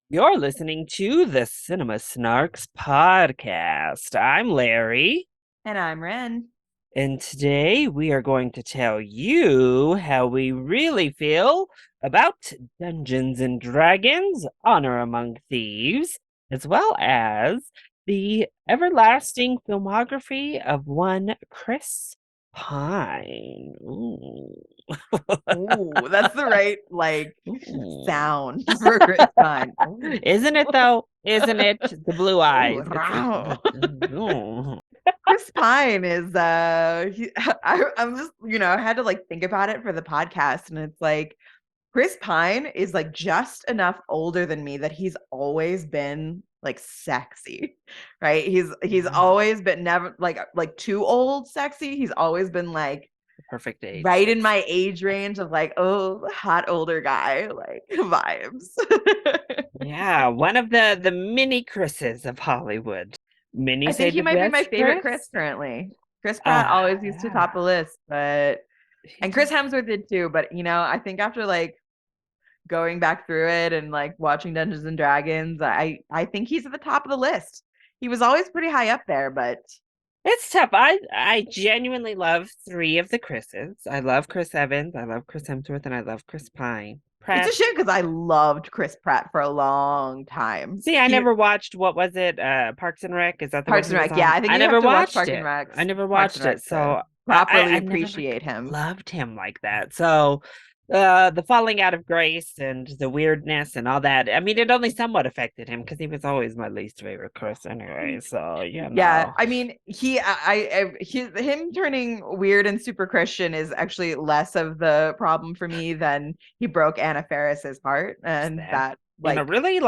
You're listening to the Cinema Snarks podcast. I'm Larry, And I'm Ren. and today we are going to tell you how we really feel about Dungeons and Dragons, Honor Among Thieves, as well as the everlasting filmography of one Chris Pine. Ooh. Ooh, that's the right Ooh. sound for Chris Pine. Ooh. Isn't it though? Isn't it? The blue Ooh, eyes. wow. Oh. Chris Pine is I'm just, I had to think about it for the podcast, and it's like Chris Pine is just enough older than me that he's always been sexy. Right? He's always been never too old sexy. He's always been Perfect age. right in my age range of oh, hot older guy vibes. Yeah, one of the mini Chris's of Hollywood. Many I say think he the might be my best favorite Chris Chris. currently. Chris Pratt Ah, always used to yeah. top the list, but He and Chris just Hemsworth did too. But I think after going back through it and watching Dungeons and Dragons, I think he's at the top of the list. He was always pretty high up there, but it's tough. I genuinely love three of the Chris's. I love Chris Evans, I love Chris Hemsworth, and I love Chris Pine. it's a Pratt. shame because I loved Chris Pratt for a long time. See, I He never watched, what was it? Parks and Rec? Is that the one Parks he and was Rec, yeah, on? I think I you have never to watch watched Parks and it. I Recs, never Parks and watched it. Rec to So properly I never appreciate him. loved him like that. So the falling out of grace and the weirdness and all that. I mean, it only somewhat affected him because he was always my least favorite Chris anyway. So Yeah, I mean, him turning weird and super Christian is actually less of the problem for me than he broke Anna Faris's heart, and sad that in a really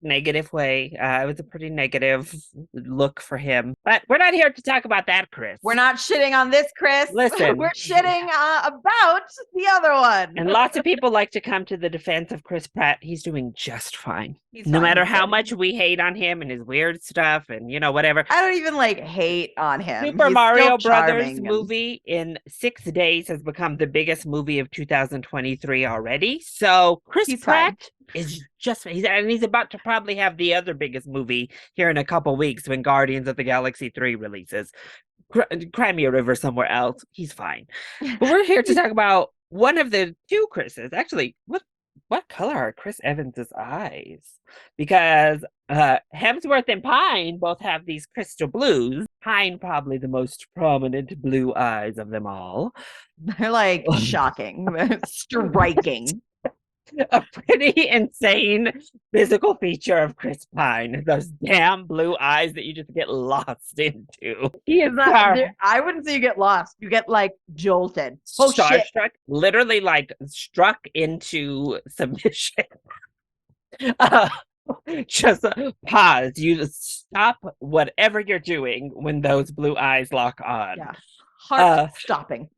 negative way. It was a pretty negative look for him. But we're not here to talk about that, Chris. we're not shitting on this, Chris. We're Listen, shitting about the other one. and lots of people like to come to the defense of Chris Pratt. He's doing just fine. He's No fine. matter He's how good. much we hate on him and his weird stuff and whatever. I don't even hate on him. Super He's still Mario Brothers charming and movie in 6 days has become the biggest movie of 2023 already. So Chris he's fine. Pratt is he's about to probably have the other biggest movie here in a couple weeks when Guardians of the Galaxy 3 releases. Cry me a river somewhere else. He's fine. But we're here to talk about one of the two Chris's. Actually, what color are Chris Evans's eyes? Because Hemsworth and Pine both have these crystal blues. Pine probably the most prominent blue eyes of them all. They're shocking, striking. A pretty insane physical feature of Chris Pine. Those damn blue eyes that you just get lost into. He is It's not there. I wouldn't say you get lost. You get jolted. Oh shit. starstruck, literally struck into submission. Uh, just pause. You just stop whatever you're doing when those blue eyes lock on. Yeah. Heart stopping.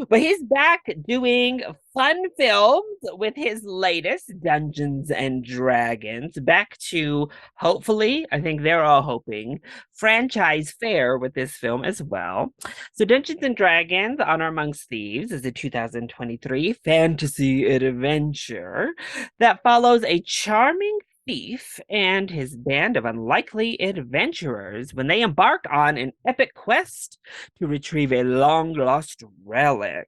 But he's back doing fun films with his latest Dungeons and Dragons. Back to hopefully, I think they're all hoping, franchise fair with this film as well. So, Dungeons and Dragons Honor Amongst Thieves is a 2023 fantasy adventure that follows a charming thief and his band of unlikely adventurers when they embark on an epic quest to retrieve a long lost relic.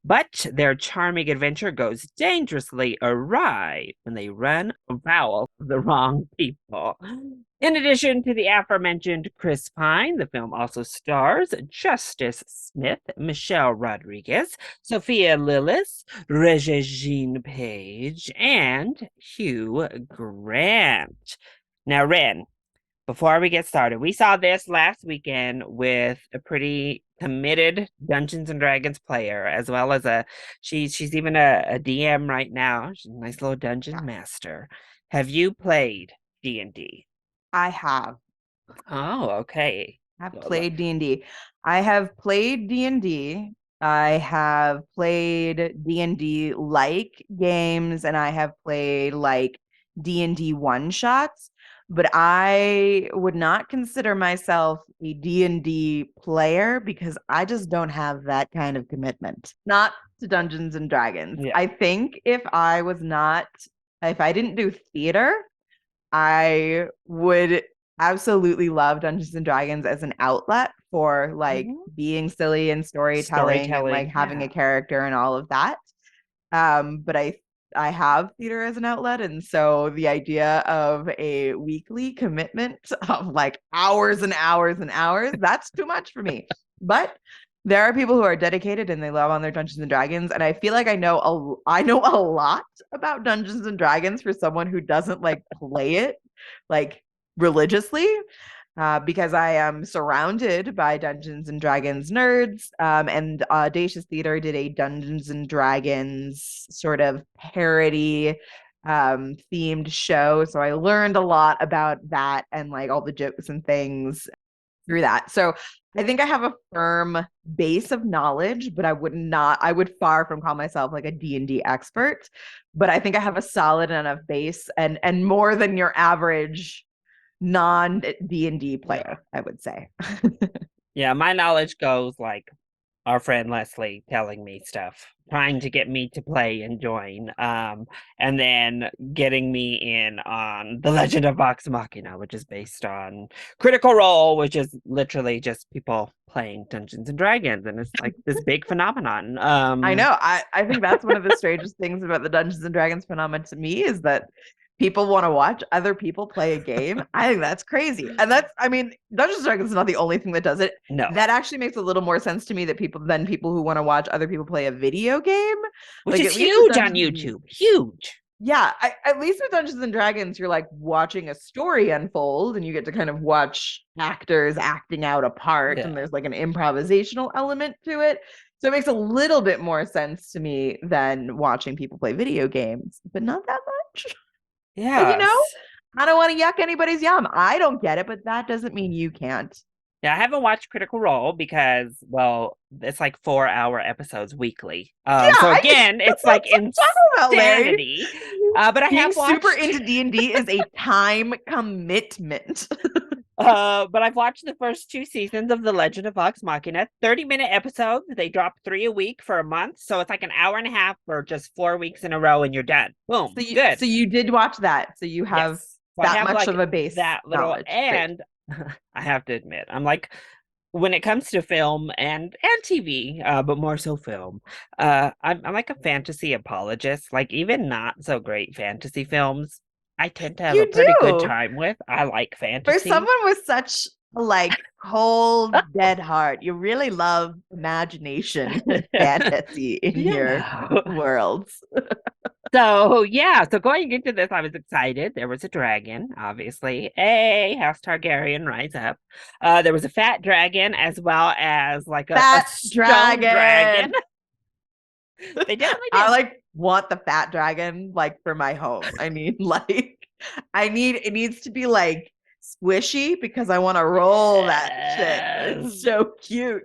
But their charming adventure goes dangerously awry when they run afoul of the wrong people. In addition to the aforementioned Chris Pine, the film also stars Justice Smith, Michelle Rodriguez, Sophia Lillis, rege-jean Page, and Hugh Grant. Now, Ren, before we get started, we saw this last weekend with a pretty committed Dungeons and Dragons player, as well as she's even a DM right now. She's a nice little dungeon Yeah, master. Have you played D&D? I have. Oh, okay. I've Well, played D&D. I have played D&D. I have played D&D like games, and I have played D&D one shots, but I would not consider myself a D&D player because I just don't have that kind of commitment. Not to Dungeons and Dragons. yeah. I think if I was not if I didn't do theater, I would absolutely love Dungeons and Dragons as an outlet for like Mhm. being silly and storytelling and like Storytelling, having a yeah. character and all of that. But I have theater as an outlet, and so the idea of a weekly commitment of like hours and hours and hours, that's too much for me. But there are people who are dedicated and they love on their Dungeons and Dragons, and I feel like I know a lot about Dungeons and Dragons for someone who doesn't like play it like religiously, because I am surrounded by Dungeons and Dragons nerds. And Audacious Theater did a Dungeons and Dragons sort of parody themed show. So I learned a lot about that and like all the jokes and things through that. So I think I have a firm base of knowledge, but I would far from call myself like a D&D expert, but I think I have a solid enough base and more than your average non D&D Yeah. player, I would say. Yeah, my knowledge goes like our friend Leslie telling me stuff, trying to get me to play and join, and then getting me in on The Legend of Vox Machina, which is based on Critical Role, which is literally just people playing Dungeons and Dragons, and it's like this big phenomenon. I know. I think that's one of the strangest things about the Dungeons and Dragons phenomenon to me is that people want to watch other people play a game. I think that's crazy. And that's, I mean, Dungeons and Dragons is not the only thing that does it. No, That actually makes a little more sense to me that people who want to watch other people play a video game. which Like is at least with huge on Dungeons, YouTube. Huge. yeah, at least with Dungeons and Dragons, you're like watching a story unfold and you get to kind of watch actors acting out a part, and Yeah. there's like an improvisational element to it. So it makes a little bit more sense to me than watching people play video games, but not that much. But Yes. I don't want to yuck anybody's yum. I don't get it, but that doesn't mean you can't. Yeah, I haven't watched Critical Role because, well, it's like 4-hour episodes weekly. Yeah, So I again, that's it's what like I'm talking about, Larry. insanity. But I Being have super watched into D&D is a time commitment. but I've watched the first 2 seasons of The Legend of Vox Machina, 30-minute episodes. They drop 3 a week for a month. So it's like an hour and a half for just 4 weeks in a row and you're done. Boom. Good. So you did watch that. So you have Yes. So I that have much of like a base that little, knowledge. Great. and I have to admit, I'm like, when it comes to film and TV, but more so film, I'm like a fantasy apologist. Like even not so great fantasy films, I tend to have a You pretty good do. time with. I like For fantasy. someone with such a like cold, dead heart, you really love imagination and fantasy in You your know. worlds. So yeah, so going into this, I was excited. There was a dragon, obviously. Hey, House Targaryen, rise up. There was a fat dragon as well as like a Fat stone dragon. dragon. They definitely I did. like want the fat dragon like for my home. I mean, like I need it needs to be like squishy because I want to roll that shit. It's Yes. so cute.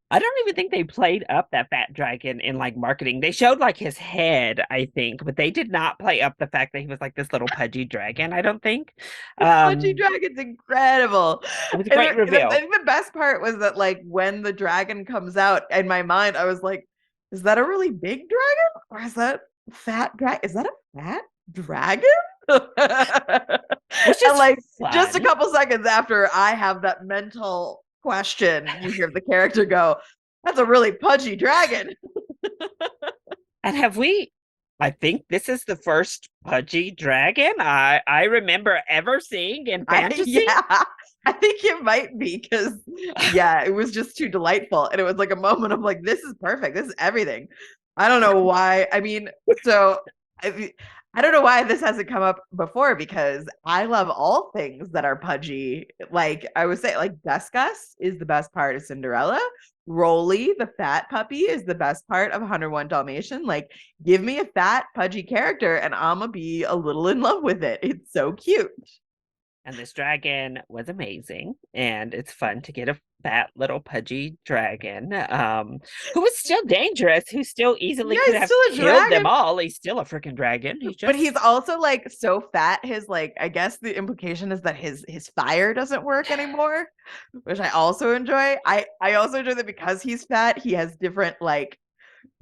I don't even think they played up that fat dragon in like marketing. They showed like his head, I think, but they did not play up the fact that he was like this little pudgy dragon, I don't think. Pudgy Um, Dragon's incredible. it was a And great I reveal. think the best part was that like when the dragon comes out in my mind, I was like, is that a really big dragon? Or is that fat dragon? Is that a fat dragon? And Which is like just a fun. couple seconds after I have that mental question, you hear the character go, that's a really pudgy dragon. And have we I think this is the first pudgy dragon I remember ever seeing in fantasy. Yeah, I think it might be because yeah, it was just too delightful, and it was like a moment of like, this is perfect, this is everything. I don't know why. I mean, so I, I don't know why this hasn't come up before because I love all things that are pudgy. Like I would say, like Gus is the best part of Cinderella. Rolly, the fat puppy, is the best part of 101 Dalmatian. Like, give me a fat, pudgy character, and I'ma be a little in love with it. It's so cute. And this dragon was amazing. And it's fun to get a fat little pudgy dragon who was still dangerous, who still easily Yeah, could he's have still a killed them dragon, all. He's still a freaking dragon. He's but just he's also like so fat. His like, I guess the implication is that his fire doesn't work anymore, which I also enjoy. I also enjoy that because he's fat, he has different like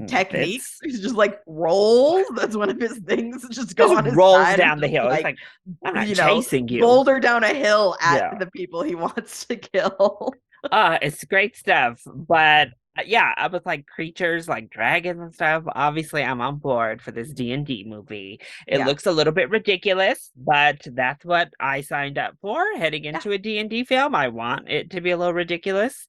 techniques. It's He's just like rolls. That's one of his things. Just go just on his rolls side and down the just hill. It's like, like, I'm not chasing you. boulder down a hill at Yeah. the people he wants to kill. It's great stuff. But yeah, I was like creatures like dragons and stuff. Obviously, I'm on board for this D&D movie. It Yeah. looks a little bit ridiculous, but that's what I signed up for heading Yeah. into a D&D film. I want it to be a little ridiculous.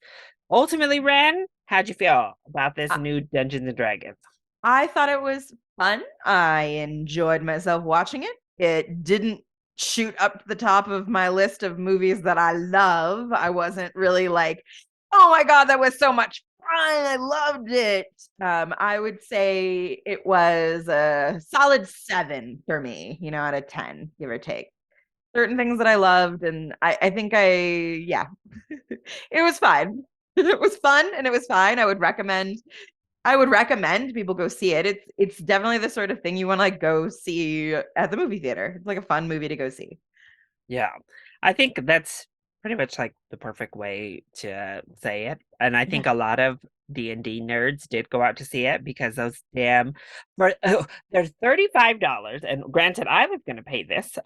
Ultimately, Ren, how'd you feel about this Uh, new Dungeons and Dragons? I thought it was fun. I enjoyed myself watching it. It didn't shoot up to the top of my list of movies that I love. I wasn't really like, oh my God, that was so much fun. I loved it. I would say it was a solid 7 for me, out of 10, give or take. Certain things that I loved, and I think yeah, it was fine. It was fun and it was fine. I would recommend people go see it. It's definitely the sort of thing you want to like go see at the movie theater. It's like a fun movie to go see. Yeah, I think that's pretty much like the perfect way to say it. And I Yeah. think a lot of D&D nerds did go out to see it because those damn for they're $35. And granted, I was gonna pay this.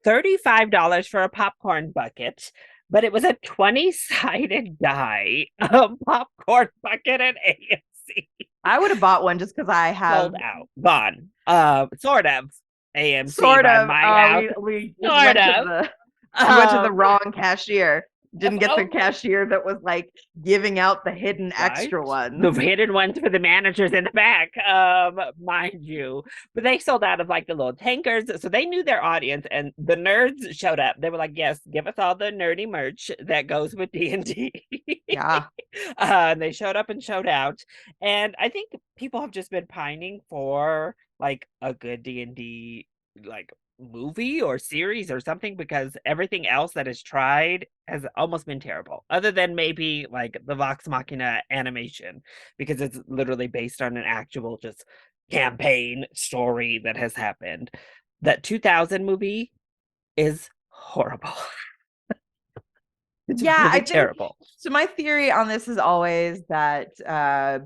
$35 for a popcorn bucket, but it was a 20-sided die popcorn bucket at AMC. I would have bought one just because I have Sold out. Gone. Sort of. AMC sort by of my house. we just Sort went to of. the we went to the Um, wrong cashier. Didn't get the oh, cashier that was like giving out the hidden right. extra The ones. hidden ones for the managers in the back, mind you. But they sold out of like the little tankers, so they knew their audience, and the nerds showed up. They were like, "Yes, give us all the nerdy merch that goes with D&D." Yeah. And they showed up and showed out, and I think people have just been pining for like a good D&D like movie or series or something because everything else that is tried has almost been terrible, other than maybe like the Vox Machina animation, because it's literally based on an actual just campaign story that has happened. That 2000 movie is horrible. It's Yeah, I really think terrible. so. My theory on this is always that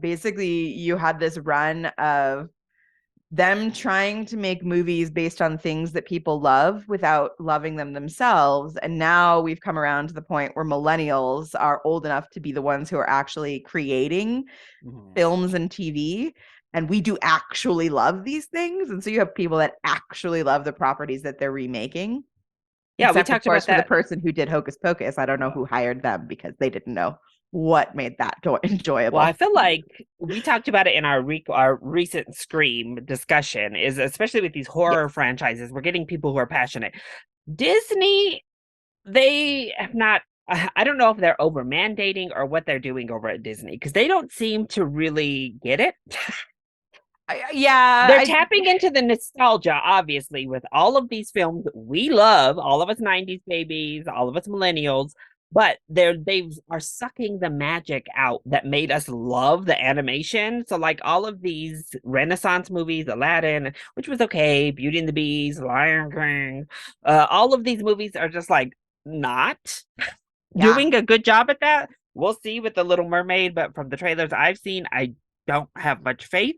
basically you had this run of them trying to make movies based on things that people love without loving them themselves. And now we've come around to the point where millennials are old enough to be the ones who are actually creating Mhm. films and TV. And we do actually love these things. And so you have people that actually love the properties that they're remaking. Yeah, we Except, of talked course, about for the that. person who did Hocus Pocus. I don't know who hired them because they didn't know what made that Well, I enjoyable. feel like we talked about it in our recent Scream discussion, is especially with these Yes. horror franchises, we're getting people who are passionate. Disney, they have not. I don't know if they're over mandating or what they're doing over at Disney because they don't seem to really get it. Yeah, They're tapping into the nostalgia, obviously, with all of these films we love, all of us 90s babies, all of us millennials, but they are sucking the magic out that made us love the animation. So, like all of these Renaissance movies, Aladdin, which was okay, Beauty and the Beast, Lion King, all of these movies are just like not yeah. doing a good job at that. We'll see with the Little Mermaid, but from the trailers I've seen, I don't have much faith.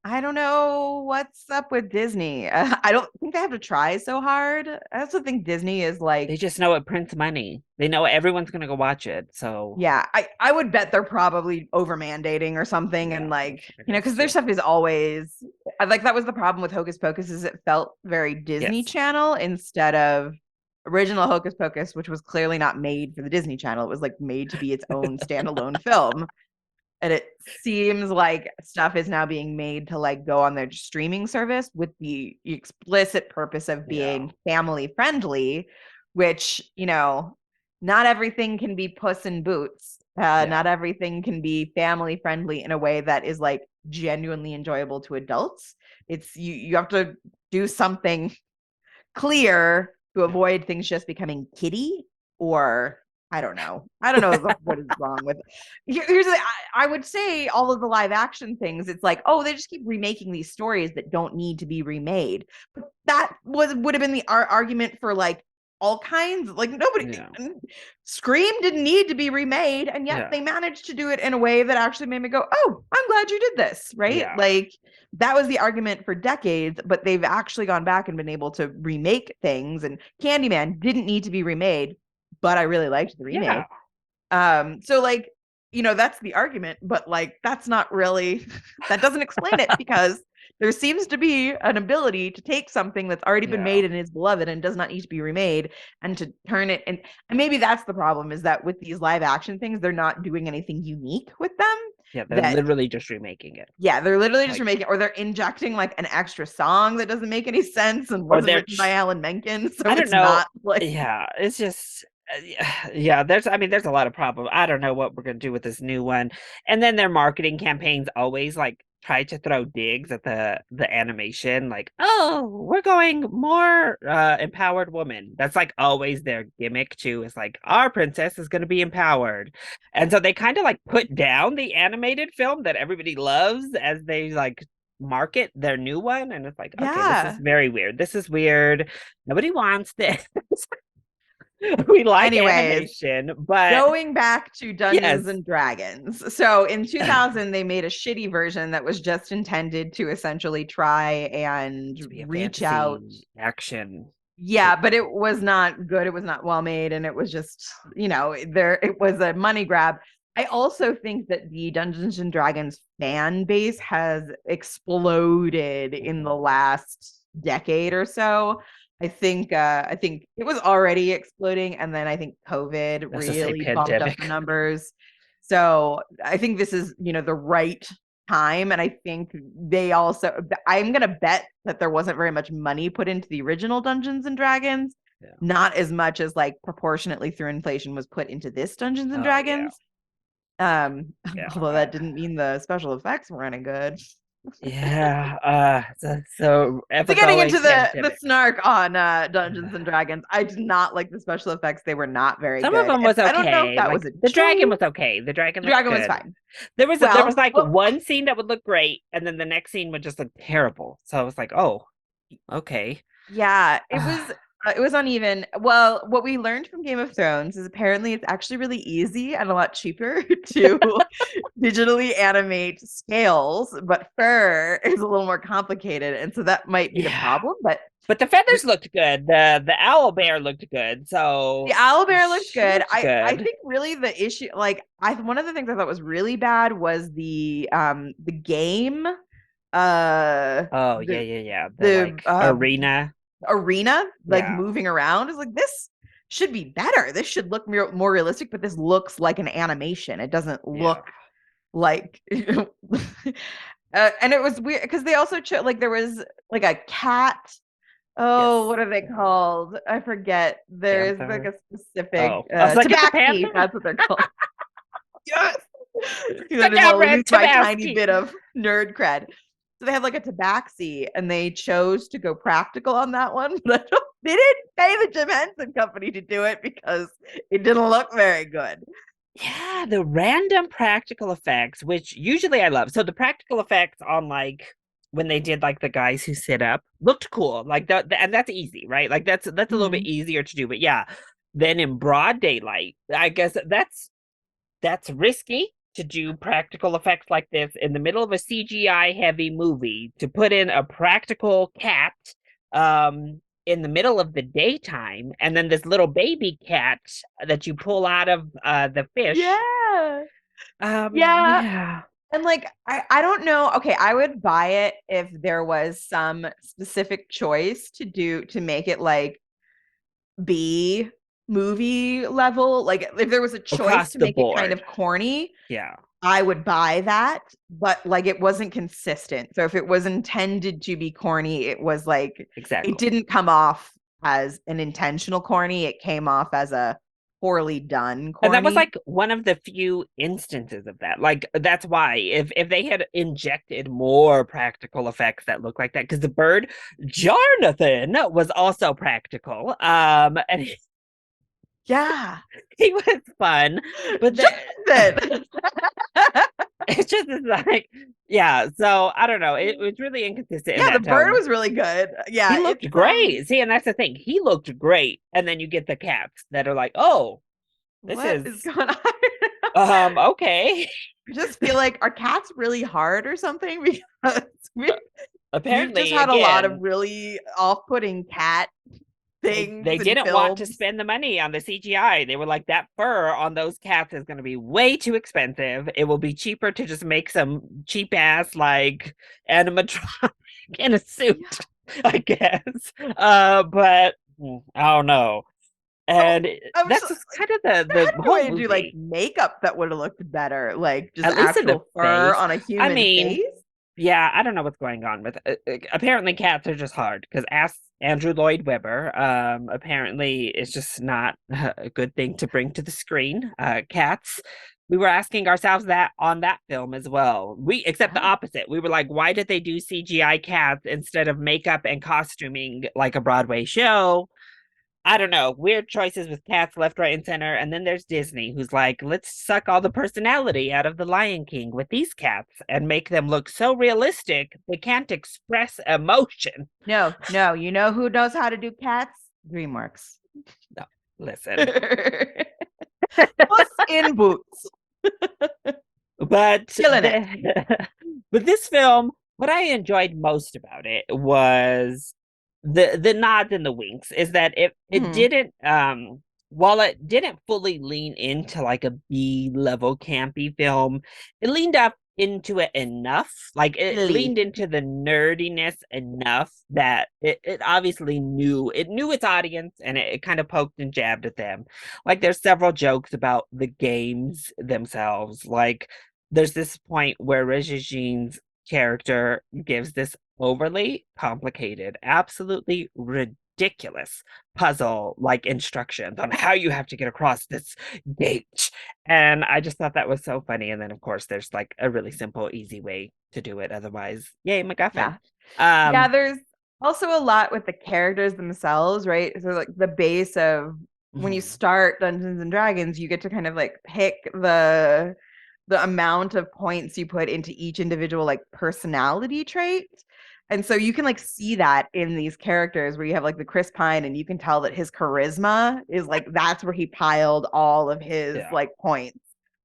I don't know what's up with Disney. I don't think they have to try so hard. I also think Disney is They like, just know it prints money. They know everyone's gonna go watch it. So yeah, I would bet they're probably over mandating or something. yeah, And like, I guess because their too. stuff is always, like, that was the problem with Hocus Pocus is it felt very Disney Yes. Channel instead of original Hocus Pocus, which was clearly not made for the Disney Channel. It was like made to be its own standalone film. And it seems like stuff is now being made to like go on their streaming service with the explicit purpose of Yeah. being family friendly, which, not everything can be Puss in Boots. Yeah. Not everything can be family friendly in a way that is like genuinely enjoyable to adults. It's you have to do something clear to Yeah. avoid things just becoming kiddie, or I don't know. I don't know what is wrong with. Here's I would say all of the live action things. It's like, oh, they just keep remaking these stories that don't need to be remade. But that would have been the argument for like all kinds, like nobody, Yeah. Scream didn't need to be remade, and yet Yeah. they managed to do it in a way that actually made me go, oh, I'm glad you did this, right? Yeah. Like that was the argument for decades, but they've actually gone back and been able to remake things. And Candyman didn't need to be remade, but I really liked the Yeah. remake. So like, that's the argument, but like that's not really that doesn't explain it, because there seems to be an ability to take something that's already been Yeah. made and is beloved and does not need to be remade, and to turn it, and maybe that's the problem, is that with these live action things, they're not doing anything unique with them. Yeah. They're That literally just remaking it. Yeah, they're literally just Like, remaking, or they're injecting like an extra song that doesn't make any sense and or wasn't they're written by Alan Menken, so I don't it's know. not like. Yeah, it's just yeah, I mean there's a lot of problems. I don't know what we're going to do with this new one. And then their marketing campaigns always like try to throw digs at the animation like, "Oh, we're going more empowered woman." That's like always their gimmick too. Is like our princess is going to be empowered. And so they kind of like put down the animated film that everybody loves as they like market their new one, and it's like, okay, this is Yeah. very weird. This is weird. Nobody wants this. We like Anyways, animation, but going back to Dungeons yes, and Dragons. So in 2000, they made a shitty version that was just intended to essentially try and to be a reach out. fantasy action. Yeah, but it was not good. It was not well made. And it was just, it was a money grab. I also think that the Dungeons and Dragons fan base has exploded in the last decade or so. I think it was already exploding, and then I think COVID That's to say really bumped up pandemic. the numbers. So I think this is, the right time. And I think I'm going to bet that there wasn't very much money put into the original Dungeons and Dragons, Yeah. not as much as like proportionately through inflation was put into this Dungeons and Oh yeah. Dragons. Um, Yeah. Although that didn't mean the special effects were any good. Yeah. So So getting ever-going into the pandemic. snark on Dungeons and Dragons, I did not like the special effects. They were not very Some of good. them And was I don't know if okay. that was Like a the dragon choice. was okay. The dragon The looked dragon was good. fine. There was like Well, one scene that would look great, and then the next scene would just look terrible. So I was like, oh, okay. yeah, it was uneven. Well, what we learned from Game of Thrones is apparently it's actually really easy and a lot cheaper to digitally animate scales, but fur is a little more complicated, and so that might be the Yeah. problem. But But the feathers looked good. The owl bear looked good. the So owl bear looked she good. looked I good. think really the issue, like I one of the things I thought was really bad was the game, Oh yeah, the yeah, yeah. The the like arena. arena, like Yeah, moving around, is like, this should be better. This should look more realistic, but this looks like an animation. It doesn't yeah. look like and it was weird because they also like there was like a cat. Oh, Yes. what are they called? I forget. There's like Panther. a specific Oh, I was like, it's a tabaxi. panther. That's what they're called. Yes. I Good didn't job, want to Red lose my tiny Tabasky. bit of nerd cred. So they had like a tabaxi, and they chose to go practical on that one. But they didn't pay the Jim Henson Company to do it because it didn't look very good. Yeah, the random practical effects, which usually I love. So the practical effects on like when they did like the guys who sit up looked cool. Like and that's easy, right? Like that's a little bit Mhm. easier to do. But yeah, then in broad daylight, I guess that's risky to do practical effects like this in the middle of a CGI heavy movie to put in a practical cat in the middle of the daytime and then this little baby cat that you pull out of the fish. Yeah. Yeah. Yeah. And like I don't know. Okay, I would buy it if there was some specific choice to make it like B movie level. Like if there was a choice Across to the make it kind board. of corny, Yeah, I would buy that, but like it wasn't consistent. So if it was intended to be corny, it was like it exactly. didn't come off as an intentional corny. It came off as a poorly done And that was corny. like one of the few instances of that. Like that's why if they had injected more practical effects that look like that, because the bird Jarnathan was also practical. And Yeah. he was fun, but the Jonathan. It's just like, yeah. So I don't know. It was really inconsistent in Yeah, the that bird tone. was really good. He Yeah, it's looked great. See, and that's the thing. He looked great. And then you get the cats that are like, oh, this what is is going on? okay. I just feel like our cats really hard or something because we've just Apparently, had a lot of again, really off-putting cat they things in didn't want to films. spend the money on the CGI. They were like, that fur on those cats is going to be way too expensive. It will be cheaper to just make some cheap ass like animatronic in a Yeah. suit, I guess. But I don't know. Oh, And I'm that's just just like kind of there had the to be a whole way to do like movie. makeup that would have looked better, like just At least in the actual fur face. on a I human mean, face. yeah, I don't know what's going on with apparently cats are just hard because ask Andrew Lloyd Webber. Apparently it's just not a good thing to bring to the screen. Cats. We were asking ourselves that on that film as well. We except the Oh, opposite. We were like, why did they do CGI cats instead of makeup and costuming like a Broadway show? I don't know, weird choices with cats left, right, and center. And then there's Disney, who's like, let's suck all the personality out of the Lion King with these cats and make them look so realistic they can't express emotion. no, no. You know who knows how to do cats? DreamWorks. No, listen. Puss in Boots. But Killing it. but this film, what I enjoyed most about it was the nods and the winks. Is that it Mhm. didn't while it didn't fully lean into like a B level campy film, it leaned up into it enough. Like it Silly. leaned into the nerdiness enough that it obviously knew its audience and it kind of poked and jabbed at them. Like there's several jokes about the games themselves. Like there's this point where rege-jean's character gives this overly complicated, absolutely ridiculous puzzle like instructions on how you have to get across this gate. And I just thought that was so funny. And then, of course, there's like a really simple, easy way to do it. Otherwise, yay, MacGuffin. Yeah. Yeah, Um, there's also a lot with the characters themselves, right? So like the base of when you mhm, start Dungeons and Dragons, you get to kind of like pick the amount of points you put into each individual like personality trait. And so you can like see that in these characters where you have like the Chris Pine and you can tell that his charisma is like that's where he piled all of his yeah, like points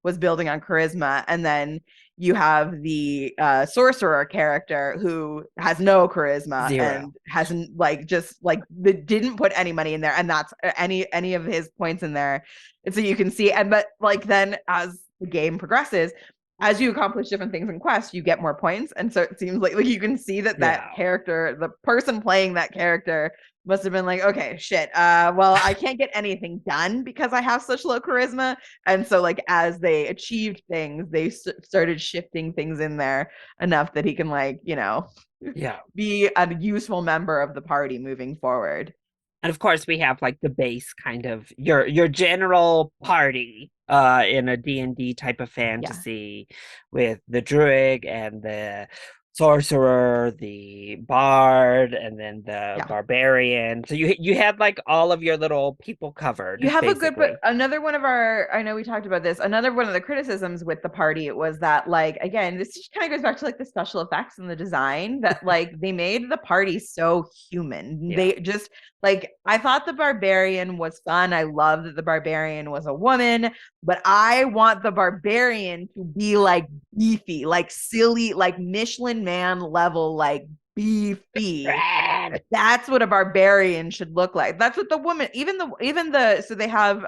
was building on charisma. And then you have the sorcerer character who has no charisma zero. and hasn't like just like didn't put any money in there and that's any of his points in there and so you can see and but like then as the game progresses as you accomplish different things in quests you get more points and so it seems like you can see that that Yeah. character the person playing that character must have been like okay shit well I can't get anything done because I have such low charisma and so like as they achieved things they started shifting things in there enough that he can like Yeah. be a useful member of the party moving forward. And of course we have like the base kind of your general party in a D&D type of Yeah. fantasy with the druid and the sorcerer, the bard, and then the Yeah. barbarian. So you had like all of your little people You covered have a good, but basically. another one of our, I know we talked about this. Another one of the criticisms with the party was that, like, again, this just kind of goes back to like the special effects and the design that, like, they made the party so human. Yeah. They just, like, I thought the barbarian was fun. I love that the barbarian was a woman, but I want the barbarian to be like beefy, like silly, like Michelin man level, like beefy. Rad. That's what a barbarian should look like. That's what the woman, even the so they have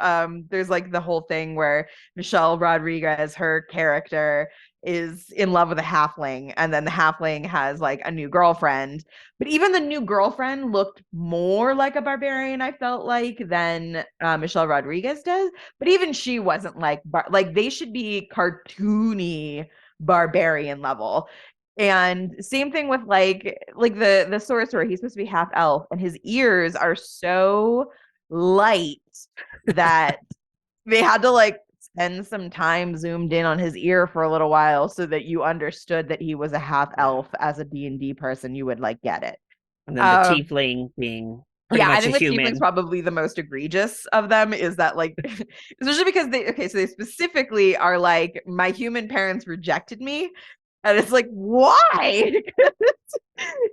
there's like the whole thing where Michelle Rodriguez, her character, is in love with a halfling, and then the halfling has like a new girlfriend. But even the new girlfriend looked more like a barbarian, I felt like, than Michelle Rodriguez does. But even she wasn't like they should be cartoony barbarian level. And same thing with like the sorcerer, he's supposed to be half elf, and his ears are so light that they had to like spend some time zoomed in on his ear for a little while so that you understood that he was a half Yeah. elf as a D&D person, you would like get it. And then the Um tiefling being pretty Yeah, I much a think the tiefling's human. probably the most egregious of them is that like especially because they okay, so they specifically are like my human parents rejected me. And it's like, why?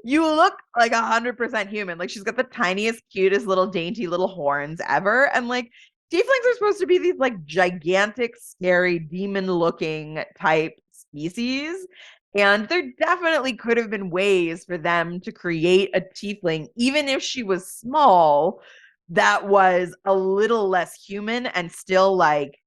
You look like 100% human. Like she's got the tiniest, cutest little dainty little horns ever. And like tieflings are supposed to be these like gigantic, scary, demon-looking type species. And there definitely could have been ways for them to create a tiefling, even if she was small, that was a little less human and still like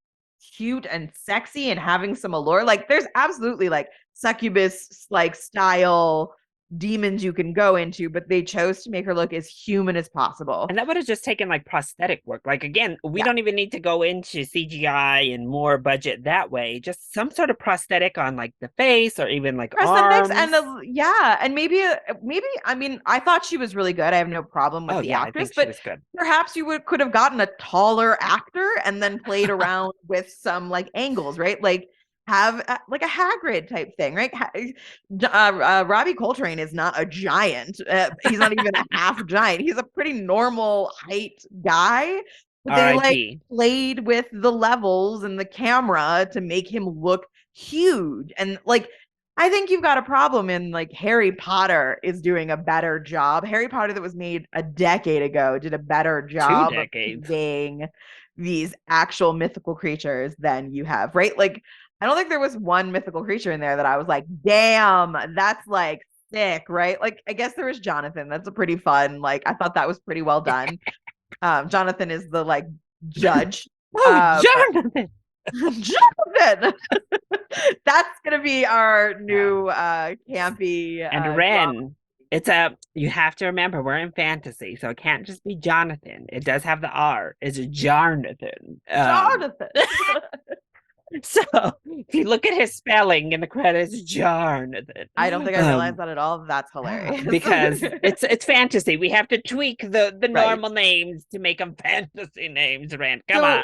cute and sexy and having some allure. Like there's absolutely like succubus like style demons you can go into, but they chose to make her look as human as possible. And that would have just taken like prosthetic work. Like again, we Yeah. don't even need to go into CGI and more budget that way. Just some sort of prosthetic on like the face or even like Prosthetics and arms. yeah, and maybe I mean I thought she was really good. I have no problem with Oh the yeah, I actress, think she but was good. perhaps you could have gotten a taller actor and then played around with some like angles, right? Like have like a Hagrid type thing, right? Robbie Coltrane is not a giant. He's not even a half giant. He's a pretty normal height guy. But they like R.I.P. played with the levels and the camera to make him look huge. And like I think you've got a problem in like Harry Potter is doing a better job. Harry Potter that was made a decade ago did a better Two job of decades. conveying these actual mythical creatures than you have, right? Like I don't think there was one mythical creature in there that I was like, damn, that's like sick, right? Like I guess there was Jonathan. That's a pretty fun, like I thought that was pretty well done. Jonathan is the like judge. Oh, Um Jonathan. Jonathan. That's gonna be our Yeah. new campy And drama. Ren. It's a you have to remember we're in fantasy, so it can't just be Jonathan. It does have the R. It's Jarnathan. Jonathan. So if you look at his spelling in the credits, Jarnathan. I don't think I realized that at all. That's hilarious. Because it's fantasy. We have to tweak the Right. normal names to make them fantasy names, Rand. Come on.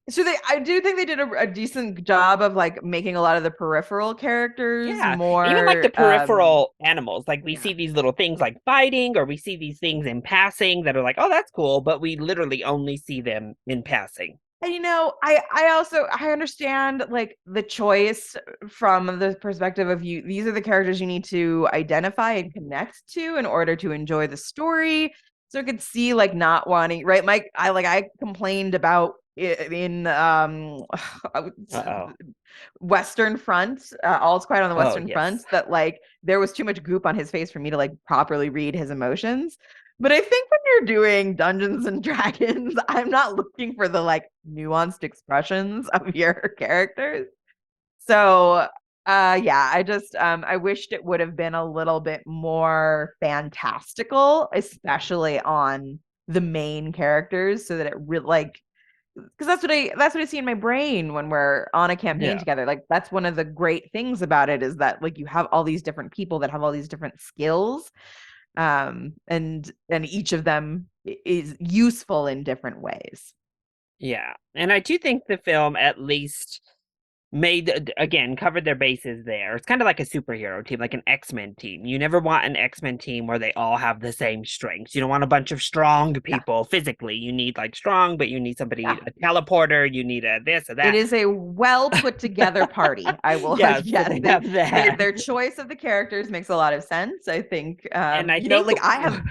So I do think they did a decent job of like making a lot of the peripheral characters Yeah, even like the more peripheral animals, like we yeah. see these little things like fighting, or we see these things in passing that are like, oh, that's cool, but we literally only see them in passing. And I also I understand like the choice from the perspective of you. These are the characters you need to identify and connect to in order to enjoy the story. So I could see like not wanting right. Mike, I complained about in Uh-oh. Western Front, All's Quiet on the Oh, Western Front, yes. that like there was too much goop on his face for me to like properly read his emotions. But I think when you're doing Dungeons and Dragons, I'm not looking for the like nuanced expressions of your characters. So yeah, I just I wished it would have been a little bit more fantastical, especially on the main characters, so that it really like because that's what I see in my brain when we're on a campaign Yeah. together. Like that's one of the great things about it is that like you have all these different people that have all these different skills, and each of them is useful in different ways. Yeah. And I do think the film at least made again covered their bases there. It's kind of like a superhero team, like an X-Men team. You never want an X-Men team where they all have the same strengths. You don't want a bunch of strong Yeah, people physically. You need like strong, but you need somebody yeah. a teleporter, you need a this or It that. is a well put together party. I will Yeah, so yeah, they have that. their choice of the characters makes a lot of sense. I think And I think like I have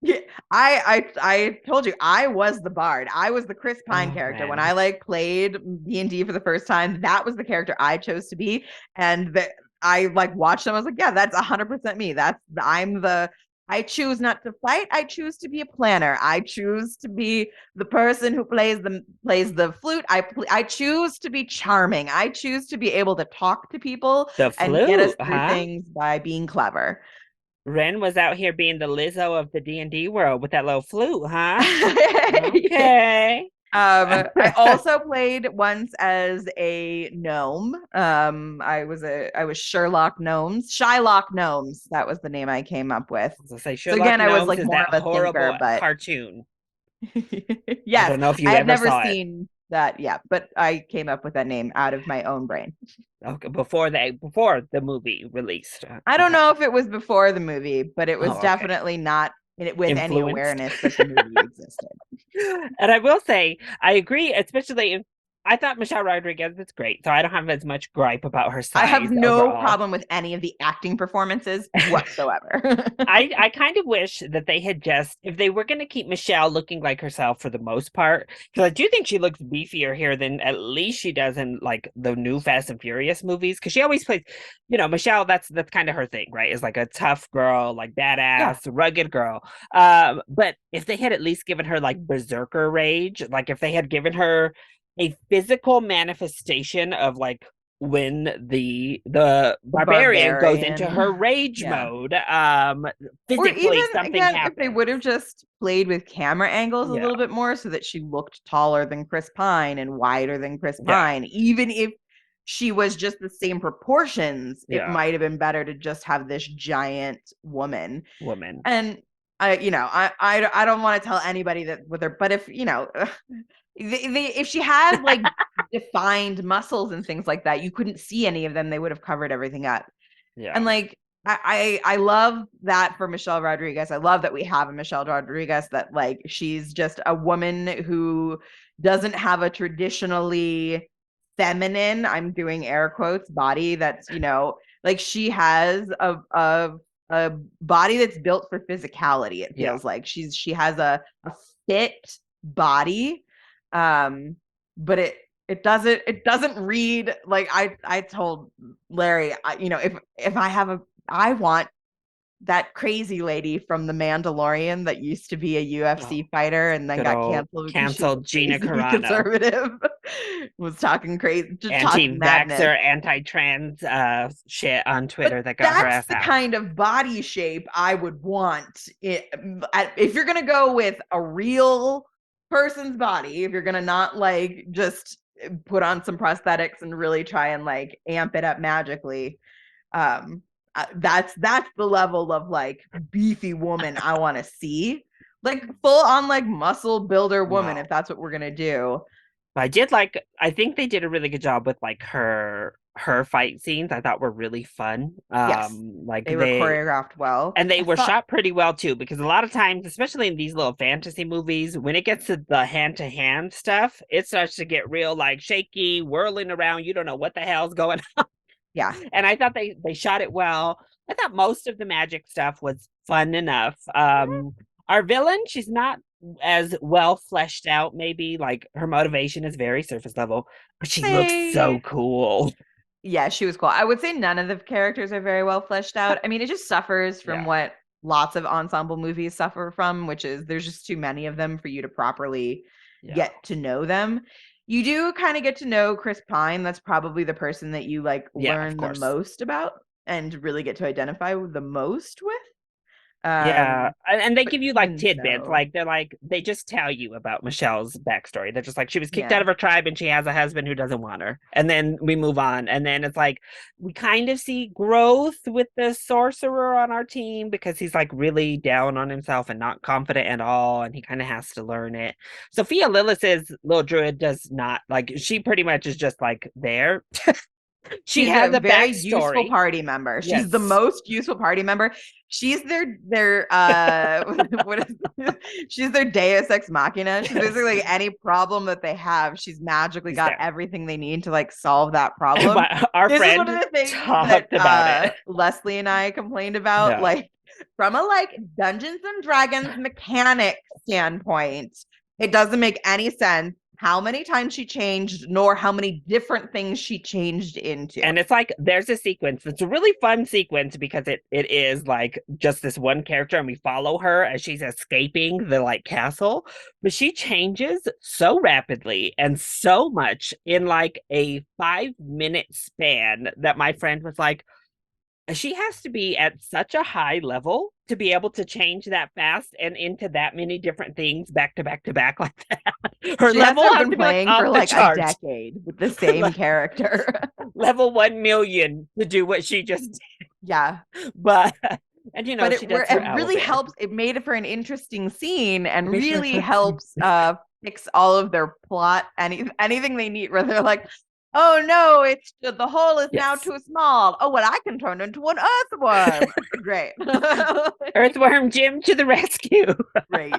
yeah, I told you I was the bard. I was the Chris Pine oh character when man. I like played D&D for the first time. That was the character I chose to be, and I like watched them. I was like, yeah, that's 100% me. I'm the I choose not to fight. I choose to be a planner. I choose to be the person who plays the flute. I choose to be charming. I choose to be able to talk to people The and get us flute, through huh? things by being clever. Ren was out here being the Lizzo of the D&D world with that little flute, huh? Yeah. Okay. I also played once as a gnome. I was Shylock Gnomes. That was the name I came up with. So say So Sherlock again, I was Gnomes like is more that of a thinker, horrible but cartoon. I yes, don't know if I you had ever never saw it. seen that. Yeah, but I came up with that name out of my own brain. Okay, before the movie released. I don't Okay. know if it was before the movie, but it was Oh, okay. definitely not with any influenced. awareness that the movie existed. And I will say, I agree, especially if I thought Michelle Rodriguez was great, so I don't have as much gripe about her I have size no overall. problem with any of the acting performances whatsoever. I kind of wish that they had just, if they were going to keep Michelle looking like herself for the most part, because I do think she looks beefier here than at least she does in like the new Fast and Furious movies. Because she always plays, Michelle. That's kind of her thing, right? Is like a tough girl, like Yeah, badass, rugged girl. But if they had at least given her like berserker rage, like if they had given her a physical manifestation of like when the the barbarian goes into her barbarian. rage Yeah. mode, Or even physically something again, if they happens. would have just played with camera angles a Yeah, little bit more so that she looked taller than Chris Pine and wider than Chris yeah, Pine, even if she was just the same proportions, it yeah. might have been better to just have this giant woman. Woman. And I don't want to tell anybody that with her, but if if she had like defined muscles and things like that, you couldn't see any of them. They would have covered everything up. Yeah, And like I love that for Michelle Rodriguez. I love that we have a Michelle Rodriguez that like she's just a woman who doesn't have a traditionally feminine, I'm doing air quotes, body that's, like she has a body that's built for physicality. It yeah. feels like she has a fit body. Um but it doesn't read like I told Larry, if I have I want that crazy lady from The Mandalorian that used to be a Oh, UFC fighter and then good got old canceled because she was canceled a Gina crazy Carano, conservative, was talking crazy, just talking madness. anti-vaxxer, anti-trans shit on But Twitter that got her that's ass the out. kind of body shape I would want. If you're gonna go with a real person's body, if you're gonna not like just put on some prosthetics and really try and like amp it up magically, um, that's the level of like beefy woman I want to see, like full on like muscle builder woman. If Wow. that's what we're gonna do, I think they did a really good job with like her fight scenes. I thought were really fun. yes, Like they were choreographed well. and they I were thought, shot pretty well too, because a lot of times, especially in these little fantasy movies, when it gets to the hand to hand stuff, it starts to get real like shaky, whirling around. You don't know what the hell's going on. yeah, And I thought they shot it well. I thought most of the magic stuff was fun enough. Our villain, she's not as well fleshed out, maybe like her motivation is very surface level, but she looks so say cool. yeah, she was cool. I would say none of the characters are very well fleshed out. I mean, it just suffers from Yeah, what lots of ensemble movies suffer from, which is there's just too many of them for you to properly yeah, get to know them. You do kind of get to know Chris Pine. That's probably the person that you like yeah, of learn the course. most about and really get to identify the most with. Yeah, and they But give you like even tidbits, so, like they just tell you about Michelle's backstory. They're just like she was kicked yeah. out of her tribe and she has a husband who doesn't want her, and then we move on, and then it's like we kind of see growth with the sorcerer on our team because he's like really down on himself and not confident at all, and he kind of has to learn it. Sophia Lillis's little druid does not like she pretty much is just like there. She She's has a a very useful backstory. party member. She's the Yes. most useful party member. She's their what is she's their Deus ex machina. She's Yes. basically like any problem that they have, she's magically She's got there. everything they need to like solve that problem. Our This is one of friend the things that talked about it. Leslie and I complained about, Yeah. like from a like Dungeons and Dragons mechanic standpoint. It doesn't make any sense how many times she changed, nor how many different things she changed into. And it's like there's a sequence. It's a really fun sequence because it is like just this one character and we follow her as she's escaping the like castle, but she changes so rapidly and so much in like a 5 minute span that my friend was like, she has to be at such a high level to be able to change that fast and into that many different things back to back to back like that. Her She has to level have has been to be like playing off for the like a charts. decade with the same Like character. level 1 million to do what she just did. Yeah. But and But she does her it really owlbear. helps. It made it for an interesting scene It and makes for a really fun scene. helps fix all of their plot, anything they need where they're like, Oh no, it's the hole is now Yes. too small. Oh, well, I can turn into an earthworm. Great. Earthworm Jim to the rescue. Great.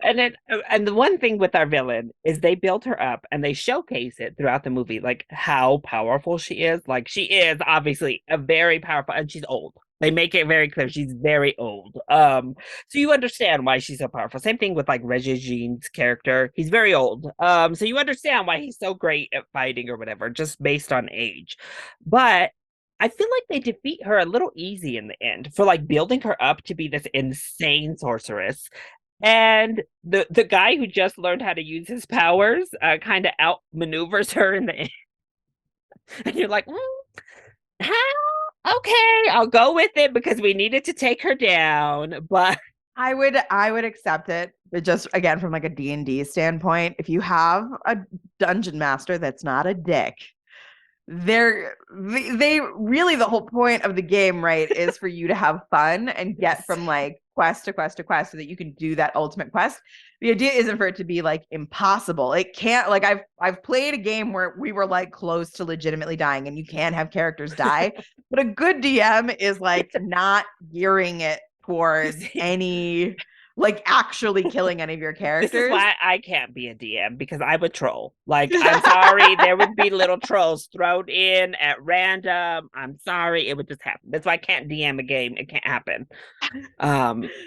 And the one thing with our villain is they build her up and they showcase it throughout the movie, like how powerful she is. Like she is obviously a very powerful, and she's old. They make it very clear she's very old. So you understand why she's so powerful. Same thing with like rege-jean's character. He's very old. So you understand why he's so great at fighting or whatever, just based on age. But I feel like they defeat her a little easy in the end for like building her up to be this insane sorceress. And the guy who just learned how to use his powers kind of outmaneuvers her in the end. And you're like, how? Okay, I'll go with it because we needed to take her down. But I would accept it, but just again from like a D&D standpoint, if you have a dungeon master that's not a dick, they really, the whole point of the game, right, is for you to have fun and get yes, from like quest to quest to quest so that you can do that ultimate quest. The idea isn't for it to be like impossible. It can't, like, I've played a game where we were like close to legitimately dying and you can have characters die, but a good DM is like not gearing it towards any like actually killing any of your this is characters. why I can't be a DM because I would troll. Like, I'm sorry, there would be little trolls thrown in at random. I'm sorry, it would just happen. That's why I can't DM a game. It can't happen.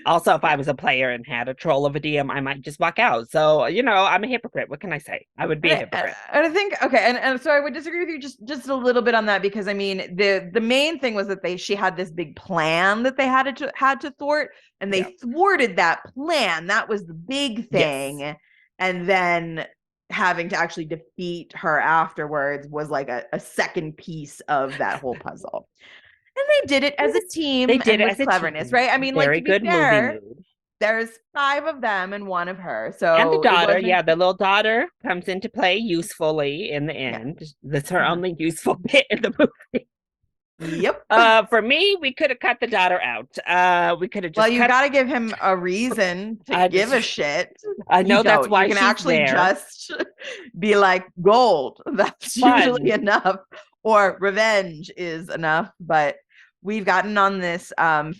Also, if I Yeah. was a player and had a troll of a DM, I might just walk out. So, I'm a hypocrite. What can I say? I would be a hypocrite. And I think okay, and so I would disagree with you just a little bit on that because I mean the main thing was that she had this big plan that they had to thwart, and they Yeah. thwarted that plan. That was the big Yes. thing, and then having to actually defeat her afterwards was like a second piece of that whole puzzle. And they did it It as a was, they team did and it with as a cleverness, team. right? I mean, like Very to be good movie fair, mood. there's five of them and one of her, And the so it daughter, wasn't. yeah, the little daughter comes into play usefully in the Yeah. end. That's her Mhm. only useful bit in the movie. Yep. For me, we could have cut the daughter out. We could have Well, just you cut. got to give him a reason to I give a just, shit. I You know that's don't. You why can she's actually there. just be like, gold. That's usually Fun, enough. Or revenge is enough. But we've gotten on this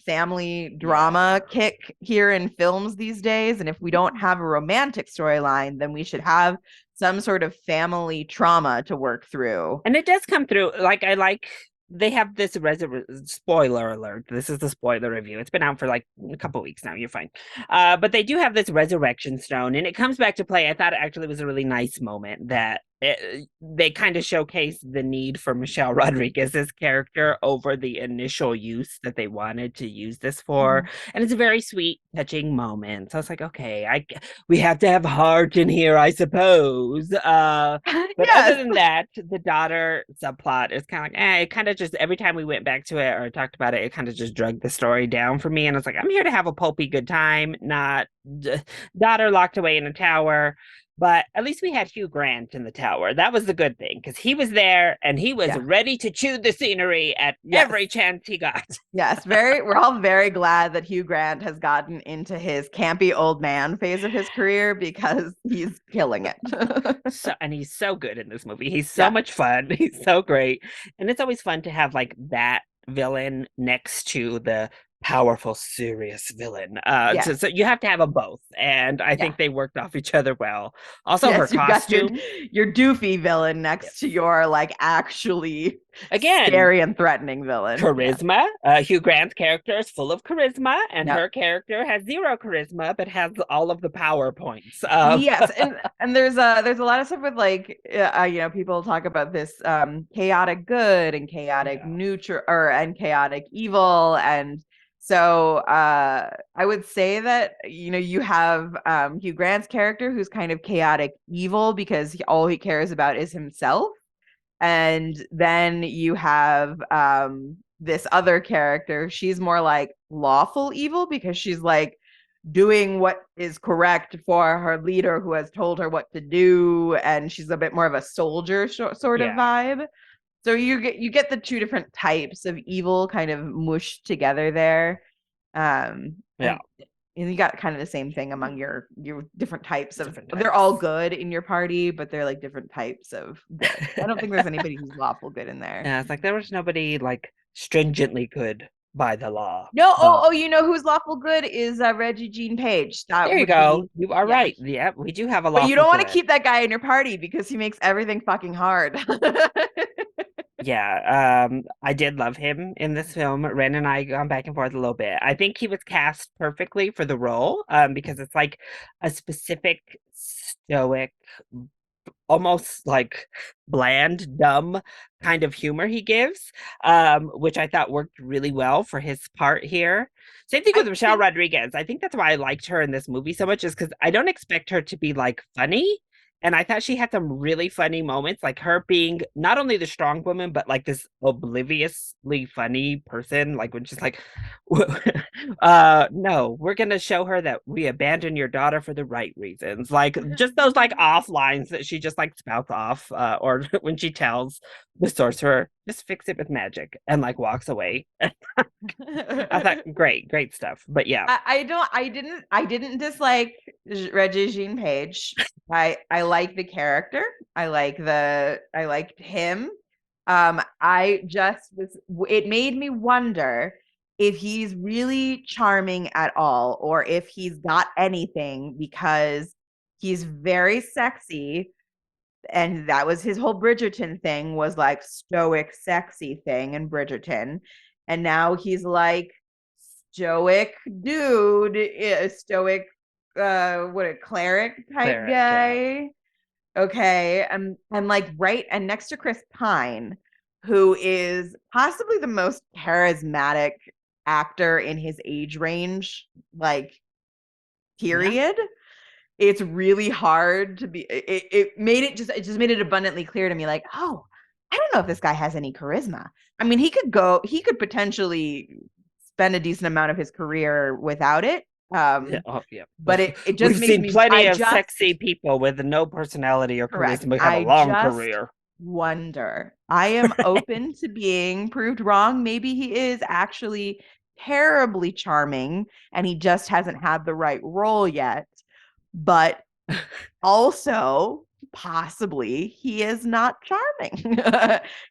family drama yeah. kick here in films these days. And if we don't have a romantic storyline, then we should have some sort of family trauma to work through. And it does come through. Like I like they have this spoiler alert. This is the spoiler review. It's been out for like a couple weeks now. You're fine. But they do have this resurrection stone, and it comes back to play. I thought it actually was a really nice moment that they kind of showcase the need for Michelle Rodriguez's character over the initial use that they wanted to use this for, Mhm. and it's a very sweet, touching moment. So I was like, okay, we have to have heart in here, I suppose. But other Yes. than that, the daughter subplot is kind of like, it kind of just every time we went back to it or talked about it, it kind of just dragged the story down for me. And I was like, I'm here to have a pulpy good time, not daughter locked away in a tower. But at least we had Hugh Grant in the tower. That was the good thing because he was there and he was Yeah. ready to chew the scenery at Yes. every chance he got. Yes, we're all very glad that Hugh Grant has gotten into his campy old man phase of his career because he's killing it. And he's so good in this movie. He's so Yeah. much fun. He's so great. And it's always fun to have like that villain next to the powerful, serious villain. Yes. So you have to have them both. And I Yeah. think they worked off each other well. Also, her Yes, you've got costume. your doofy villain next to Yes. your like actually Again, scary and threatening villain. Yeah. charisma. Hugh Grant's character is full of charisma, and Yep. her character has zero charisma, but has all of the power points. Yes, and there's a lot of stuff with like people talk about this chaotic good and chaotic Yeah. neutral or and chaotic evil, and so I would say that you have Hugh Grant's character who's kind of chaotic evil because all he cares about is himself, and then you have this other character, she's more like lawful evil because she's like doing what is correct for her leader who has told her what to do, and she's a bit more of a soldier sort of Yeah. vibe. So you get the two different types of evil kind of mushed together there. And Yeah. and you got kind of the same thing among your different types of, different they're all types. good in your party, but they're like different types of good. I don't think there's anybody who's lawful good in there. Yeah, it's like there was nobody like stringently good by the law. No, oh, Um, you know who's lawful good is Reggie-Jean Page. That there you would go. be, You are yeah. right. Yeah, we do have a But you lawful don't want to good. keep that guy in your party because he makes everything fucking hard. Yeah, I did love him in this film. Ren and I gone back and forth a little bit. I think he was cast perfectly for the role, because it's like a specific stoic, almost like bland, dumb kind of humor he gives, which I thought worked really well for his part here. Same thing with I Michelle think Rodriguez. I think that's why I liked her in this movie so much, is because I don't expect her to be like funny. And I thought she had some really funny moments, like her being not only the strong woman, but like this obliviously funny person. Like when she's like, no, we're gonna show her that we abandoned your daughter for the right reasons. Like just those like off lines that she just like spouts off, or when she tells the sorcerer, just fix it with magic and like walks away. I thought great, great stuff. But yeah, I didn't dislike Reggie Jean Page. I like the character. I liked him. I just was, it made me wonder if he's really charming at all or if he's got anything, because he's very sexy, and that was his whole Bridgerton thing, was like stoic sexy thing in Bridgerton, and now he's like stoic dude, stoic, what, a cleric type cleric, yeah. guy. Okay, and like right, and next to Chris Pine, who is possibly the most charismatic actor in his age range, like, Yeah. period. It's really hard to be, it just made it abundantly clear to me, like, oh, I don't know if this guy has any charisma. I mean, he could potentially spend a decent amount of his career without it. Yeah, oh, yeah. But it just We've makes seen me, plenty of sexy people with no personality or correct, charisma have a I long just career. wonder, I am open to being proved wrong. Maybe he is actually terribly charming and he just hasn't had the right role yet. But also, possibly he is not charming.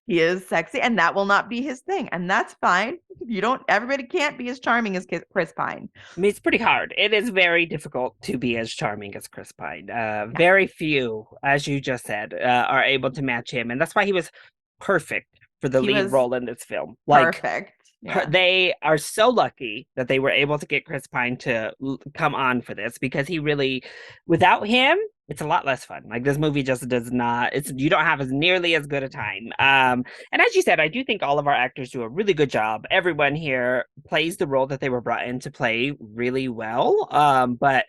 He is sexy, and that will not be his thing, and that's fine. You don't, everybody can't be as charming as Chris Pine. I mean, it's pretty hard. It is very difficult to be as charming as Chris Pine. Yeah, Very few, as you just said, are able to match him, and that's why he was perfect for the he lead was role in this film. Like perfect. Yeah, they are so lucky that they were able to get Chris Pine to come on for this, because he really, without him, it's a lot less fun. Like this movie just does not, it's, you don't have as nearly as good a time. And as you said, I do think all of our actors do a really good job. Everyone here plays the role that they were brought in to play really well. But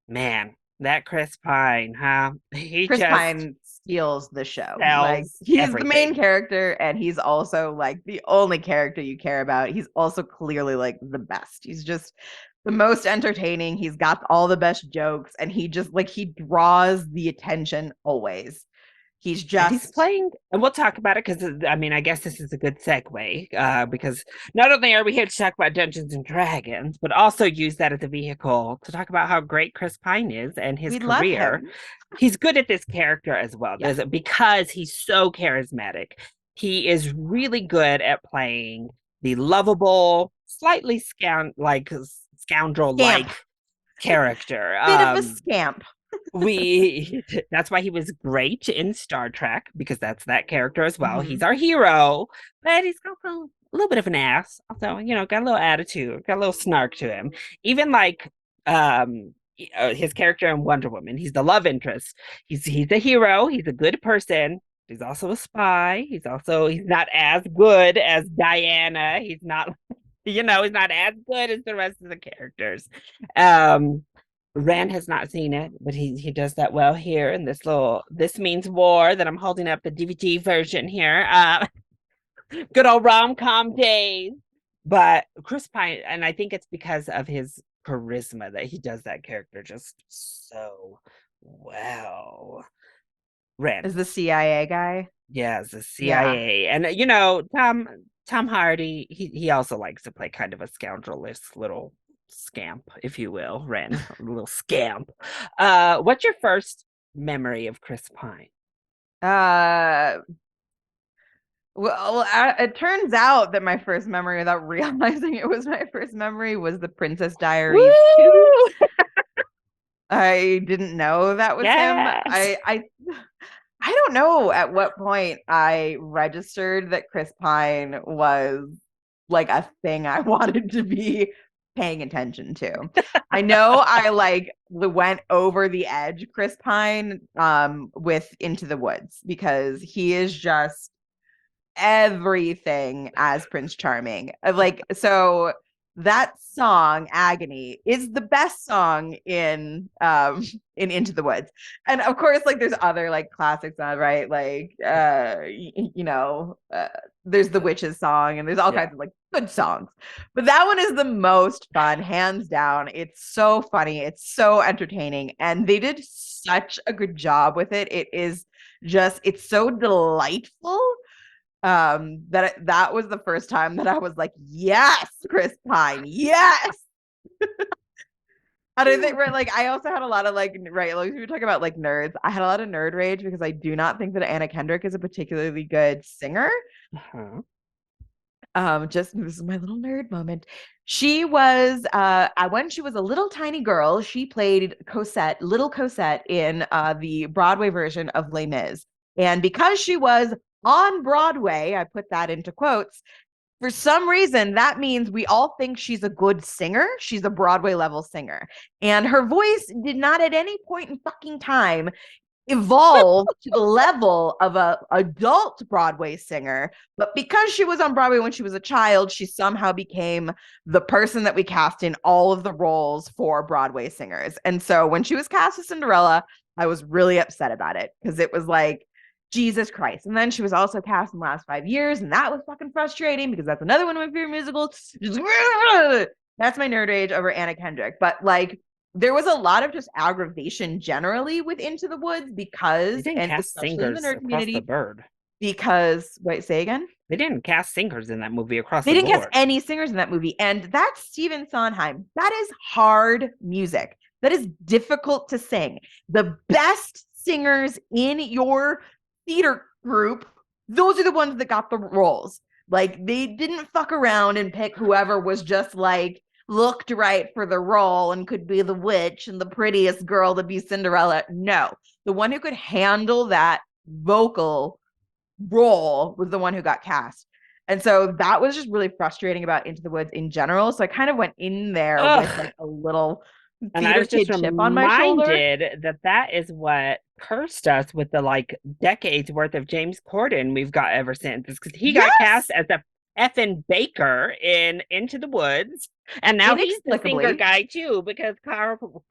man, that Chris Pine, huh? He Chris just Pine steals the show. Like, sells he's the main everything. character, and he's also like the only character you care about. He's also clearly like the best. He's just the most entertaining. He's got all the best jokes, and he just like, he draws the attention always. He's And he's just, playing, and we'll talk about it because I mean, I guess this is a good segue, because not only are we here to talk about Dungeons and Dragons, but also use that as a vehicle to talk about how great Chris Pine is and his we love career. him. He's good at this character as well. Yeah. Because he's so charismatic. He is really good at playing the lovable, slightly scoundrel Scamp. like character. Bit of a scamp. We That's why he was great in Star Trek, because that's that character as well. He's Mhm. our hero, but he's got a little bit of an ass. Also, got a little attitude, got a little snark to him. Even like his character in Wonder Woman, he's the love interest. He's a hero. He's a good person. He's also a spy. He's not as good as Diana. He's not he's not as good as the rest of the characters. Um, Rand has not seen it, but he does that well here in this little This Means War that I'm holding up the DVD version here. Good old rom-com days. But Chris Pine, and I think it's because of his charisma that he does that character just so well. Is Rand, the CIA guy. yeah, the Yeah. CIA, and Tom Hardy, he also likes to play kind of a scoundrelish little scamp, if you will, Ren, a little scamp. What's your first memory of Chris Pine? Uh, well, it turns out that my first memory, without realizing it was my first memory, was the Princess Diaries 2. Woo! I didn't know that was him. Yes. I don't know at what point I registered that Chris Pine was like a thing I wanted to be paying attention to. I know I like went over the edge Chris Pine with Into the Woods because he is just everything as Prince Charming. Like, so that song Agony is the best song in Into the Woods. And of course, like there's other like classics on, right? Like there's the Witches song and there's all Yeah. kinds of like good songs. But that one is the most fun, hands down. It's so funny, it's so entertaining, and they did such a good job with it. It is just it's so delightful that was the first time that I was like, yes, Chris Pine, yes. And I think right, like I also had a lot of like right, like we were talking about like nerds. I had a lot of nerd rage because I do not think that Anna Kendrick is a particularly good singer. Uh-huh. Just this is my little nerd moment. She was when she was a little tiny girl, she played Cosette, little Cosette in the Broadway version of Les Mis. And because she was on Broadway, I put that into quotes, for some reason, that means we all think she's a good singer. She's a Broadway level singer. And her voice did not at any point in fucking time evolve to the level of a adult Broadway singer, but because she was on Broadway when she was a child, she somehow became the person that we cast in all of the roles for Broadway singers. And so when she was cast as Cinderella, I was really upset about it because it was like Jesus Christ. And then she was also cast in the last 5 years, and that was fucking frustrating because that's another one of my favorite musicals. That's my nerd rage over Anna Kendrick. But like there was a lot of just aggravation generally with Into the Woods They because, didn't and cast especially in the singers nerd across the community, board. because wait, say again. They didn't cast singers in that movie across They the didn't cast board. any singers in that movie, and that's Stephen Sondheim. That is hard music. That is difficult to sing. The best singers in your theater group, those are the ones that got the roles. Like they didn't fuck around and pick whoever was just like looked right for the role and could be the witch and the prettiest girl to be Cinderella. No, the one who could handle that vocal role was the one who got cast. And so that was just really frustrating about Into the Woods in general. So I kind of went in there with Ugh. like a little And I theater was just kid chip on my shoulder. reminded that that is what cursed us with the like decades worth of James Corden we've got ever since. Because he got cast Yes, as a effing baker in Into the Woods. And now he's the singer inexplicably. guy too, because carpool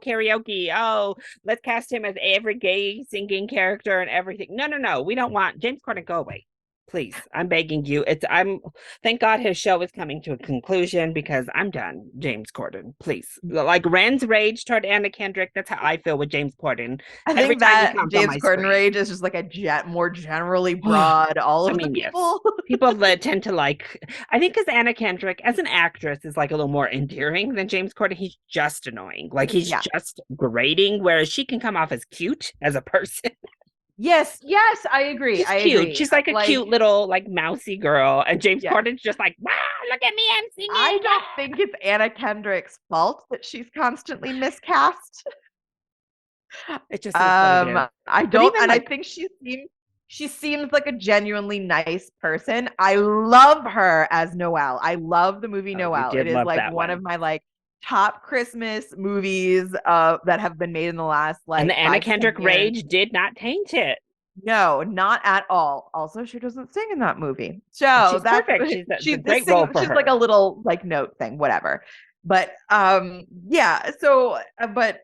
karaoke. Oh, let's cast him as every gay singing character and everything. No, no, no. We don't want James Corden. Go away. Please, I'm begging you. I'm thank God his show is coming to a conclusion because I'm done. James Corden, please. Like Ren's rage toward Anna Kendrick, that's how I feel with James Corden I every think time he that comes on James my Corden screen. rage is just like a more generally broad, all I of the mean, yes. people. People that tend to like, I think because Anna Kendrick, as an actress, is like a little more endearing than James Corden. He's just annoying. Like he's Yeah. just grating, whereas she can come off as cute as a person. Yes, yes, I agree. She's I cute. agree. She's like a cute Like, little like mousy girl, and James yeah. Corden's just like, wow, look at me, I'm I singing. don't think it's Anna Kendrick's fault that she's constantly miscast. It just is what it is. I But don't, even and I like, think she seems like a genuinely nice person. I love her as Noelle. I love the movie oh, we Noelle. It did is love like that one of one. my like top Christmas movies that have been made in the last And the like Anna 5 to 10 Kendrick years. rage did not taint it. No, not at all. Also, she doesn't sing in that movie. And So she's that's perfect. It's a she's this great role sing for she's like her. a little like note thing, whatever. But yeah, so but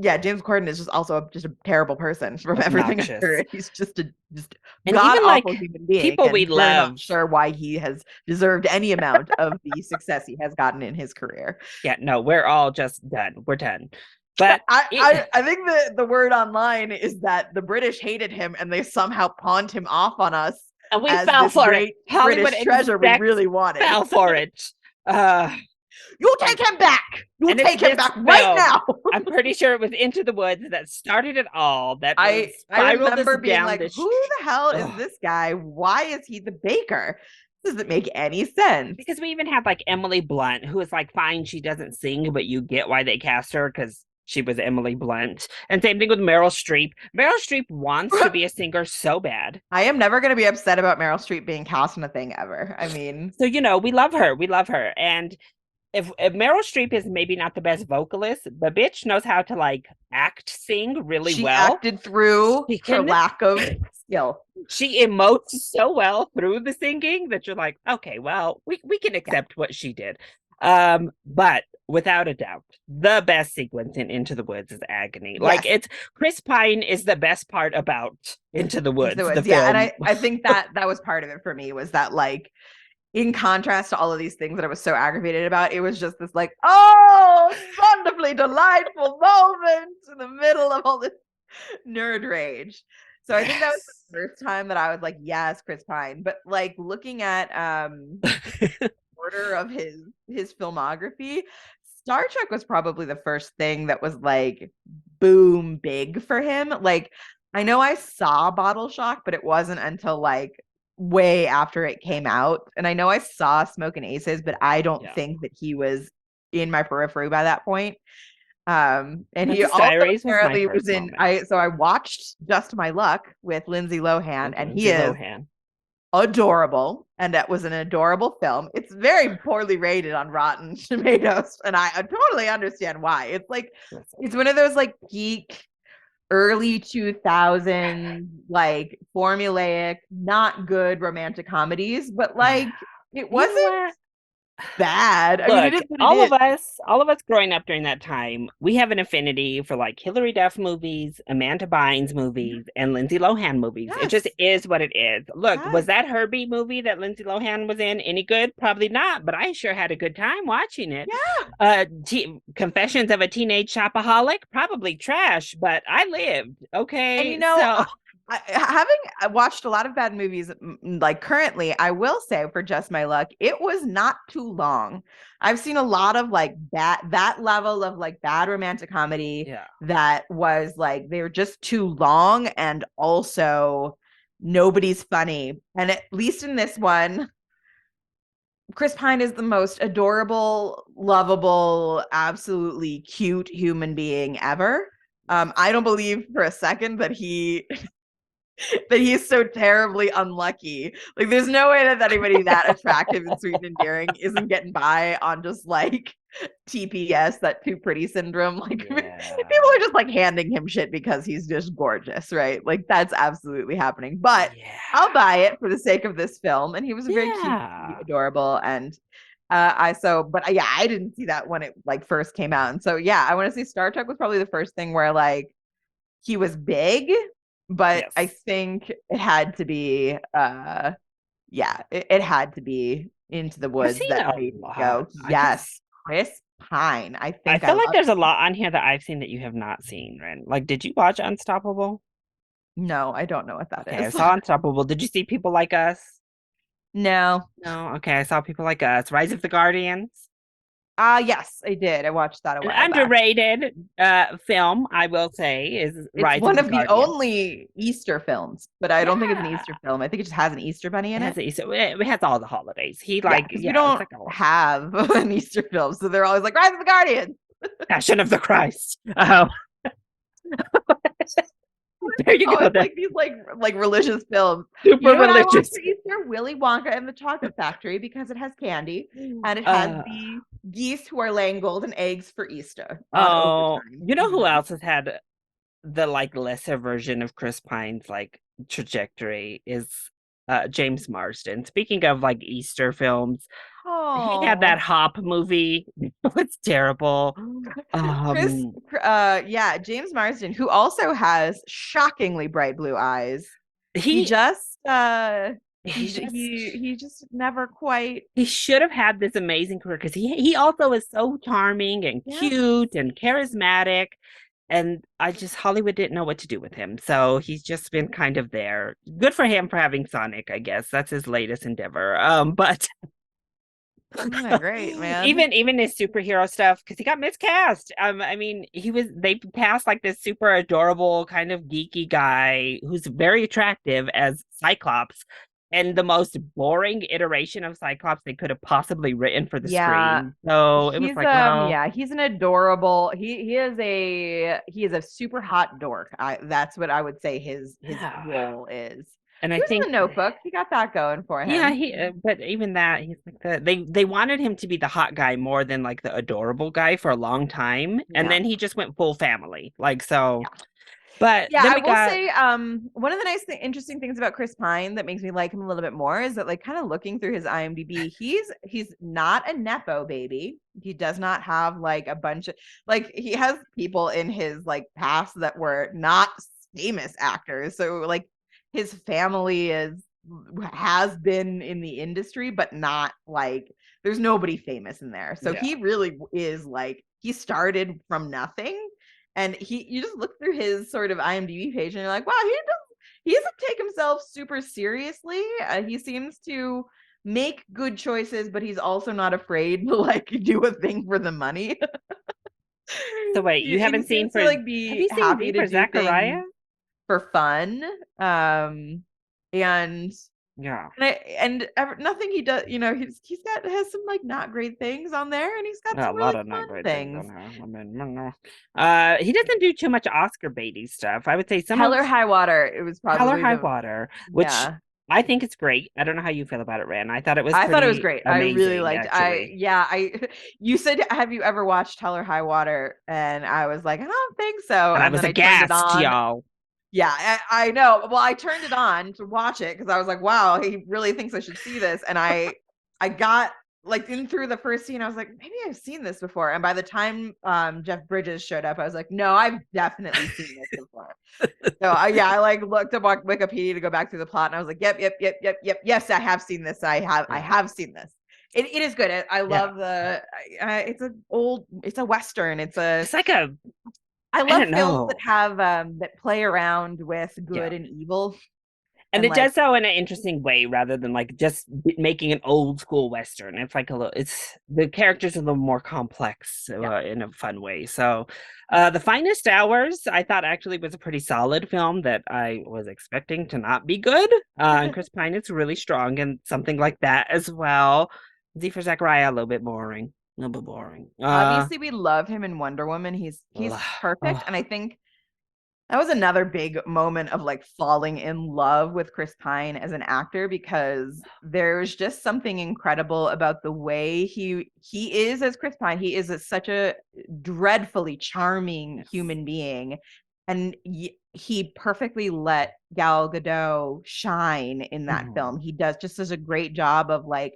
yeah, James Corden is just also just a terrible person from everything I Obnoxious. heard. He's just a just And god even awful like human being people we and very not love. sure why he has deserved any amount of the success he has gotten in his career. Yeah, no, we're all just done. We're done. But I, it, I I think the word online is that the British hated him and they somehow pawned him off on us and we as fell this for it. great Hollywood British treasure we execs really wanted. fell for it. Uh, You And take him back. You and it's take him this back right film. now. I'm pretty sure it was Into the Woods that started it all, that I spiraled us remember being down like, this. who the hell is Ugh. this guy? Why is he the baker? This doesn't make any sense. Because we even had like Emily Blunt, who is like fine, she doesn't sing, but you get why they cast her because she was Emily Blunt. And same thing with Meryl Streep. Meryl Streep wants to be a singer so bad. I am never going to be upset about Meryl Streep being cast in a thing ever. I mean, So, you know, we love her. We love her. And if Meryl Streep is maybe not the best vocalist, the bitch knows how to like act, sing really she well. acted through She her can lack of skill. she emotes so well through the singing that you're like, okay, well, we can Yeah. accept what she did. But without a doubt, the best sequence in Into the Woods is Agony. Like Yes. it's Chris Pine is the best part about Into the Into the Woods, the Woods. Yeah. And film. I think that was part of it for me was that like in contrast to all of these things that I was so aggravated about, it was just this like, oh, wonderfully delightful moment in the middle of all this nerd rage. So I think that was Yes. the first time that I was like, yes, Chris Pine. But like looking at order of his filmography, Star Trek was probably the first thing that was like boom big for him. Like I know I saw Bottle Shock, but it wasn't until like way after it came out. And I know I saw Smoke and Aces, but I don't Yeah. think that he was in my periphery by that point. And he Princess also Diaries was my apparently was first in moment. I watched Just My Luck with Lindsay Lohan, With and he Lindsay is Lohan. adorable. And that was an adorable film. It's very poorly rated on Rotten Tomatoes, and I totally understand why. It's like it's one of those like geek early 2000s like formulaic not good romantic comedies, but Yeah. like it You know wasn't what? bad. I mean, it Look, is what it is. all of us growing up during that time, we have an affinity for like Hilary Duff movies, Amanda Bynes movies, and Lindsay Lohan movies. It just Yes. is what it is. Look, was Yes. that Herbie movie that Lindsay Lohan was in any good? Probably not, but I sure had a good time watching it. Yeah. Confessions of a Teenage Shopaholic, probably trash, but I lived. And you Okay, know, so having watched a lot of bad movies, like currently, I will say for Just My Luck, it was not too long. I've seen a lot of like that level of like bad romantic comedy yeah. that was like they were just too long, and also nobody's funny. And at least in this one, Chris Pine is the most adorable, lovable, absolutely cute human being ever. I don't believe for a second that he's so terribly unlucky. Like, there's no way that anybody that attractive and sweet and endearing isn't getting by on just like TPS, that too pretty syndrome. Like, people Yeah. are just like handing him shit because he's just gorgeous, right? Like, that's absolutely happening. But I'll Yeah. buy it for the sake of this film. And he was very cute, Yeah. adorable, and but yeah, I didn't see that when it like first came out, and so yeah, I want to say Star Trek was probably the first thing where like he was big, but I Yes. think it had to be yeah, it had to be Into the I've Woods seen that a made me lot. go, yes, Chris Pine. I I think I feel like love there's a him. lot on here that I've seen that you have not seen, Ren. Like, did you watch Unstoppable? No, I don't know what that Okay, I is. saw Unstoppable. Did you see People Like Us? No. No. Okay, I saw People Like Us. Rise of the Guardians. Yes, I did. I watched that a An while back. underrated film, I will say, is It's Rise of one the of the Guardians. only Easter films, but I don't think it's an Yeah. Easter film. I think it just has an Easter bunny It in it. has it has all the holidays. He Yeah, like because we yeah, it's don't like a have an Easter film, so they're always like Rise of the Guardians. Passion of the Christ. Oh, there you Oh, go. it's Then like these like religious films. You super know what I watched religious. for Easter? Willy Wonka and the Chocolate Factory, because it has candy and it has Uh the geese who are laying golden eggs for Easter on oh, overtime. you know Even who more. else has had the like lesser version of Chris Pine's like trajectory is James Marsden. Speaking of like Easter films, he had that Oh, Hop movie. It was terrible. Chris, Um yeah, James Marsden, who also has shockingly bright blue eyes. He he just, he just he just never quite. he should have had this amazing career because he also is so charming and Yes. cute and charismatic. And I just Hollywood didn't know what to do with him. So he's just been kind of there. Good for him for having Sonic, I guess. That's his latest endeavor. But Great, man. Even his superhero stuff, because he got miscast. I mean, they cast like this super adorable kind of geeky guy who's very attractive as Cyclops, and the most boring iteration of Cyclops they could have possibly written for the Yeah, screen. So it was like, well, he's an adorable, he is a super hot dork. That's what I would say his yeah. role is. And I He was in think, the Notebook. He got that going for yeah, him. but even that, he's like they wanted him to be the hot guy more than like the adorable guy for a long time, and Yeah. then he just went full family, like so. But Yeah, then I we will got, say, one of the interesting things about Chris Pine that makes me like him a little bit more is that, like, kind of looking through his IMDb, he's not a nepo baby. He does not have like a bunch of, like, he has people in his like past that were not famous actors. So like his family has been in the industry, but not like there's nobody famous in there. So yeah. he really is like he started from nothing, and you just look through his sort of IMDb page and you're like, wow, he doesn't take himself super seriously. He seems to make good choices, but he's also not afraid to like do a thing for the money. So wait, you He haven't seen seems for, to like have be you seen V happy to for do Zachariah? things for fun. Um, and Yeah. nothing he does, he's got has some like not great things on there, and he's got A some lot really of not fun great things on things. her. I mean, he doesn't do too much Oscar baity stuff. I would say some Hell of or High Water, it was Hell or probably High the Water, which yeah. I think it's great. I don't know how you feel about it, Ran. I thought it was I thought it was pretty great. I really amazing, liked. actually. You said, "Have you ever watched Hell or High Water?" And I was like, "I don't think so." And I And was then I turned it aghast, on. y'all. Yeah, I know. Well, I turned it on to watch it because I was like, "Wow, he really thinks I should see this." And I got like in through the first scene. I was like, "Maybe I've seen this before." And by the time Jeff Bridges showed up, I was like, "No, I've definitely seen this before." So I like looked up on Wikipedia to go back through the plot, and I was like, "Yep, yep, yep, yep, yep. Yes, I have seen this. I Yeah. have seen this. It is good. I Yeah. love it's a western. It's like a, I I love don't films that know. have that play around with Yeah. good and evil, And and it like does so in an interesting way rather than like just making an old school Western. It's like a little, it's the characters are a little more complex yeah. in a fun way. So, The Finest Hours, I thought actually was a pretty solid film that I was expecting to not be good. And Chris Pine is really strong in something like that as well. Z for Zachariah, a little bit boring. A little bit boring. Obviously, we love him in Wonder Woman. He's perfect, Oh, and I think that was another big moment of like falling in love with Chris Pine as an actor, because there's just something incredible about the way he is as Chris Pine. He is such a dreadfully charming yes. human being, and he perfectly let Gal Gadot shine in that Mhm. film. He does just does a great job of like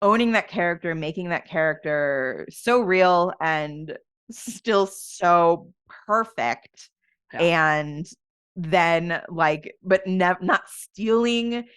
owning that character, making that character so real and still so perfect. Yeah. And then like, but not stealing.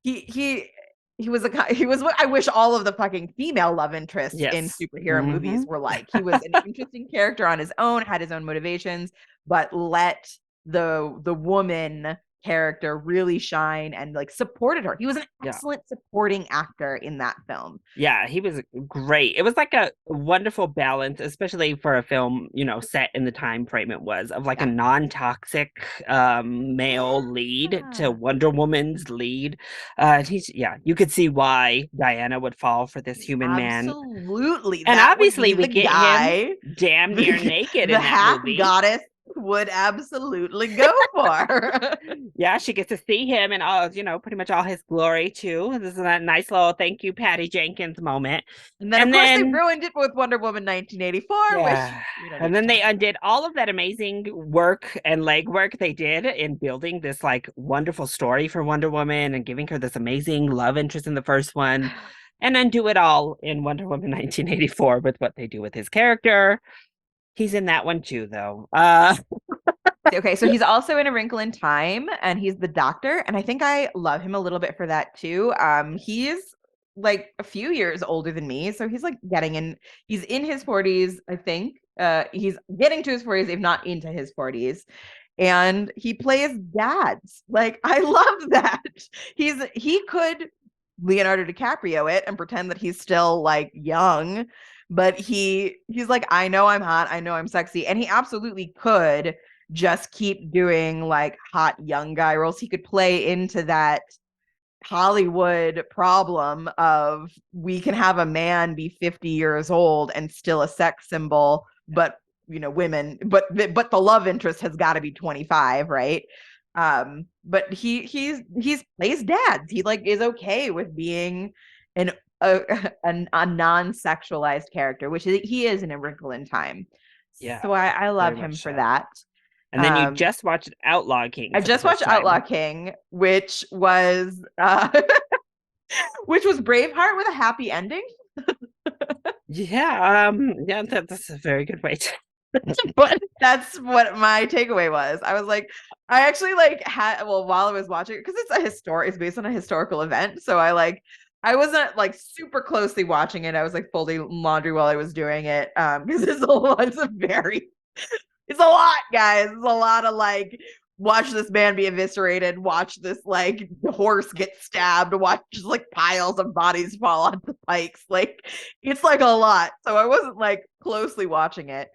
He he he was he was what I wish all of the fucking female love interests in Yes. superhero Hmm. movies were like. He was an interesting character on his own, had his own motivations, but let the woman character really shine and like supported her. He was an Yeah. excellent supporting actor in that film. Yeah, he was great. It was like a wonderful balance, especially for a film, set in the time frame it was, of like a Yeah. non-toxic male lead to Yeah. Wonder Woman's lead. Yeah, you could see why Diana would fall for this human man. Absolutely. And That would obviously be we the get him guy damn near naked the in that hack movie. goddess would absolutely go for. Yeah, she gets to see him in all, pretty much all his glory too. This is a nice little thank you, Patty Jenkins moment. And then, of And course, they then, ruined it with Wonder Woman 1984, which yeah, we don't and need to then they talk about. undid all of that amazing work and legwork they did in building this like wonderful story for Wonder Woman and giving her this amazing love interest in the first one, and undo it all in Wonder Woman 1984 with what they do with his character. He's in that one too, though. Okay, so he's also in A Wrinkle in Time, and he's the doctor, and I think I love him a little bit for that too. He's like a few years older than me, so he's like getting in. He's in his 40s, I think. He's getting to his 40s, if not into his 40s, and he plays dads. Like I love that. He could Leonardo DiCaprio it and pretend that he's still like young, but he's like, I know I'm hot, I know I'm sexy, and he absolutely could just keep doing like hot young guy roles. He could play into that Hollywood problem of we can have a man be 50 years old and still a sex symbol, but women, but the love interest has got to be 25, right? But he's plays dads. He like is okay with being an a, a non-sexualized character, which he is in A Wrinkle in Time. Yeah, So I very love him much for so. that. And then you Um, just watched Outlaw King I for the just first watched Outlaw time. King, which was which was Braveheart with a happy ending. Yeah, that's a very good way to but That's what my takeaway was. I was like, I actually like had well while I was watching it, because it's based on a historical event. So I wasn't like super closely watching it. I was like folding laundry while I was doing it. Because it's a lot, guys. It's a lot of like watch this man be eviscerated, watch this like horse get stabbed, watch just like piles of bodies fall onto pikes. Like it's like a lot. So I wasn't like closely watching it.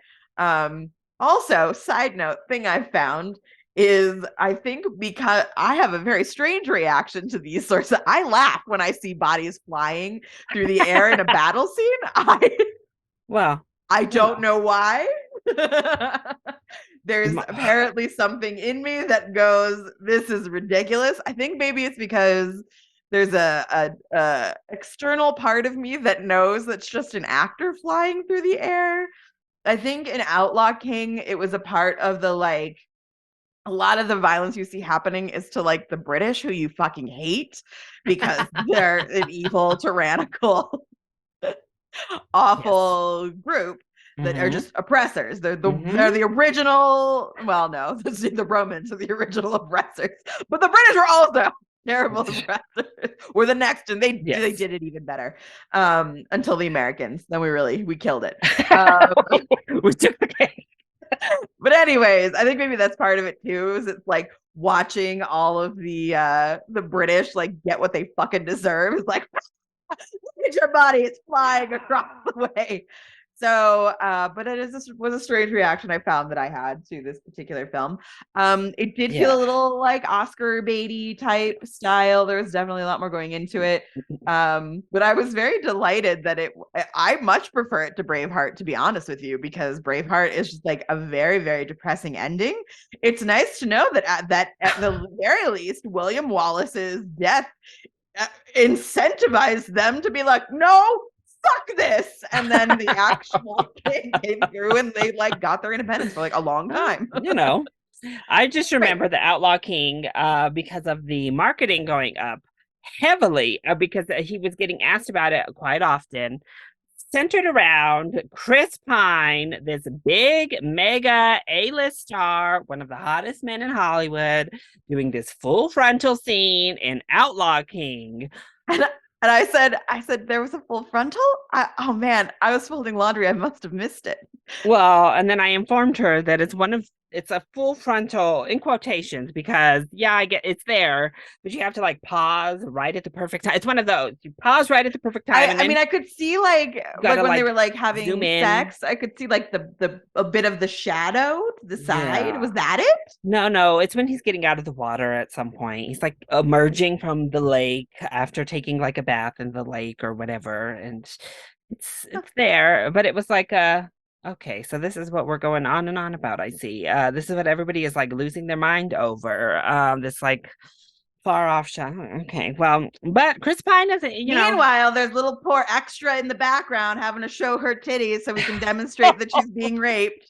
Also, side note thing I found is I think because I have a very strange reaction to these sorts of I laugh when I see bodies flying through the air in a battle scene. well, I you don't know. know why. There's apparently something in me that goes, this is ridiculous. I think maybe it's because there's a external part of me that knows that's just an actor flying through the air. I think in Outlaw King, it was a part of the like a lot of the violence you see happening is to like the British who you fucking hate because they're an evil, tyrannical Yes. awful group that are Hmm. just oppressors. They're Hmm. the original. Well, no, the Romans are the original oppressors, but the British were also terrible oppressors. We're the next, and they Yes. did it even better until the Americans. Then we killed it. Um, We took the cake. but anyways, I think maybe that's part of it too. Is it's like watching all of the British like get what they fucking deserve. It's like look at your body, it's flying across the way. So, but was a strange reaction I found that I had to this particular film. It did feel Yeah. a little like Oscar baity type style. There was definitely a lot more going into it. But I was very delighted that I much prefer it to Braveheart, to be honest with you, because Braveheart is just like a very, very depressing ending. It's nice to know that at the very least, William Wallace's death incentivized them to be like, no, fuck this. And then the actual king came through and they like got their independence for like a long time. You know, I just Great. remember the Outlaw King because of the marketing going up heavily because he was getting asked about it quite often. Centered around Chris Pine, this big mega A-list star, one of the hottest men in Hollywood, doing this full frontal scene in Outlaw King. And, I said, there was a full frontal. Oh man, I was folding laundry. I must have missed it. Well, and then I informed her that it's a full frontal in quotations because yeah, I get it's there, but you have to like pause right at the perfect time. It's one of those. You pause right at the perfect time and I then mean, I could see like you gotta when they like were like zoom having in. sex, I could see like the a bit of the shadow to the side. Yeah. Was that it? No, it's when he's getting out of the water at some point. He's like emerging from the lake after taking like a bath in the lake or whatever. And it's there, but it was like okay, so this is what we're going on and on about, I see. This is what everybody is like losing their mind over. This like far off shot. Okay, well, but Chris Pine doesn't, Meanwhile, there's little poor extra in the background having to show her titties so we can demonstrate that she's being raped.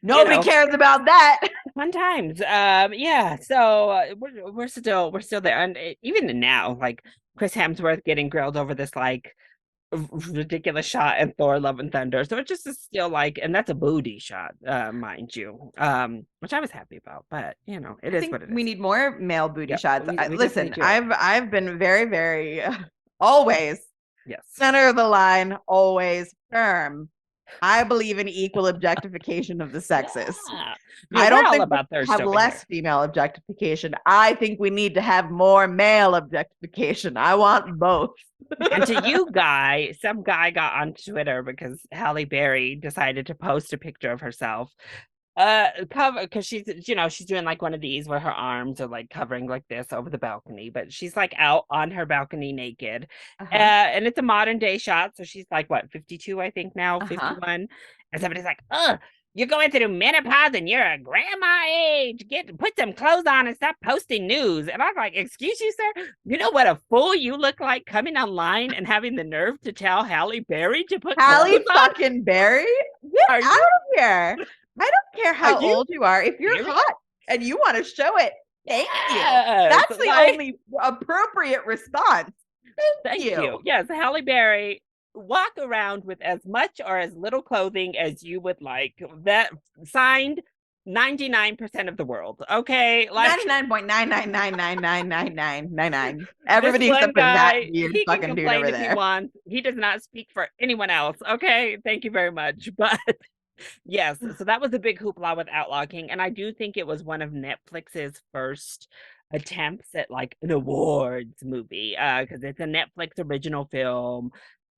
you Nobody know, cares about that. fun times. Yeah. So we're still there, and even now, like Chris Hemsworth getting grilled over this like ridiculous shot in Thor: Love and Thunder. So it just is still like, and that's a booty shot, mind you, which I was happy about. But it I is think what it we is. need more male booty Yeah, shots. we definitely Listen, do. I've been very, very always Yes. center of the line, always firm I believe in equal objectification of the sexes. Yeah. I We're don't all think we about thirst have over less here. female objectification. I think we need to have more male objectification. I want both. And to you, Guy, some guy got on Twitter because Halle Berry decided to post a picture of herself cover because she's doing like one of these where her arms are like covering like this over the balcony, but she's like out on her balcony naked. Uh-huh. And it's a modern day shot, so she's like what, 52, I think now, Uh-huh. 51. And somebody's like, "Ugh, you're going through menopause and you're a grandma age. Put some clothes on and stop posting news." And I'm like, "Excuse you, sir? You know what a fool you look like coming online and having the nerve to tell Halle Berry to put Halle clothes on? fucking Berry? Get Are out you of here. I don't care are how you old you are. If you're serious?" hot and you want to show it, thank you. Yes, That's the like, only appropriate response. Thank thank you. you. Yes, Halle Berry, walk around with as much or as little clothing as you would like. That signed 99% of the world. Okay. Like 99.999999999. this Everybody one except for that guy, weird he can fucking dude complain over if he there. wants. He does not speak for anyone else. Okay. Thank you very much. But yes, so that was a big hoopla with Outlaw King, and I do think it was one of Netflix's first attempts at like an awards movie, because it's a Netflix original film.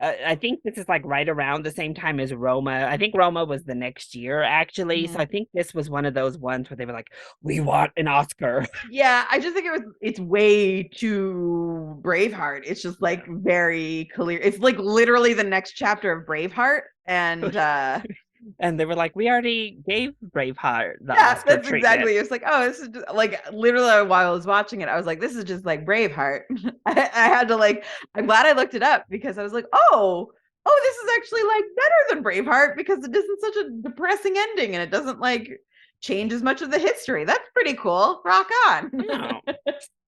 I think this is like right around the same time as Roma. I think Roma was the next year, actually. So Mhm. I think this was one of those ones where they were like, "We want an Oscar." Yeah, I just think it's way too Braveheart. It's just like very clear. It's like literally the next chapter of Braveheart. And And they were like, "We already gave Braveheart the yeah, Oscar that's treatment." exactly. It's like, oh, this is just, like literally while I was watching it, I was like, this is just like Braveheart. I had to like, I'm glad I looked it up because I was like, oh, this is actually like better than Braveheart because it isn't such a depressing ending and it doesn't like change as much of the history. That's pretty cool. Rock on. Yeah.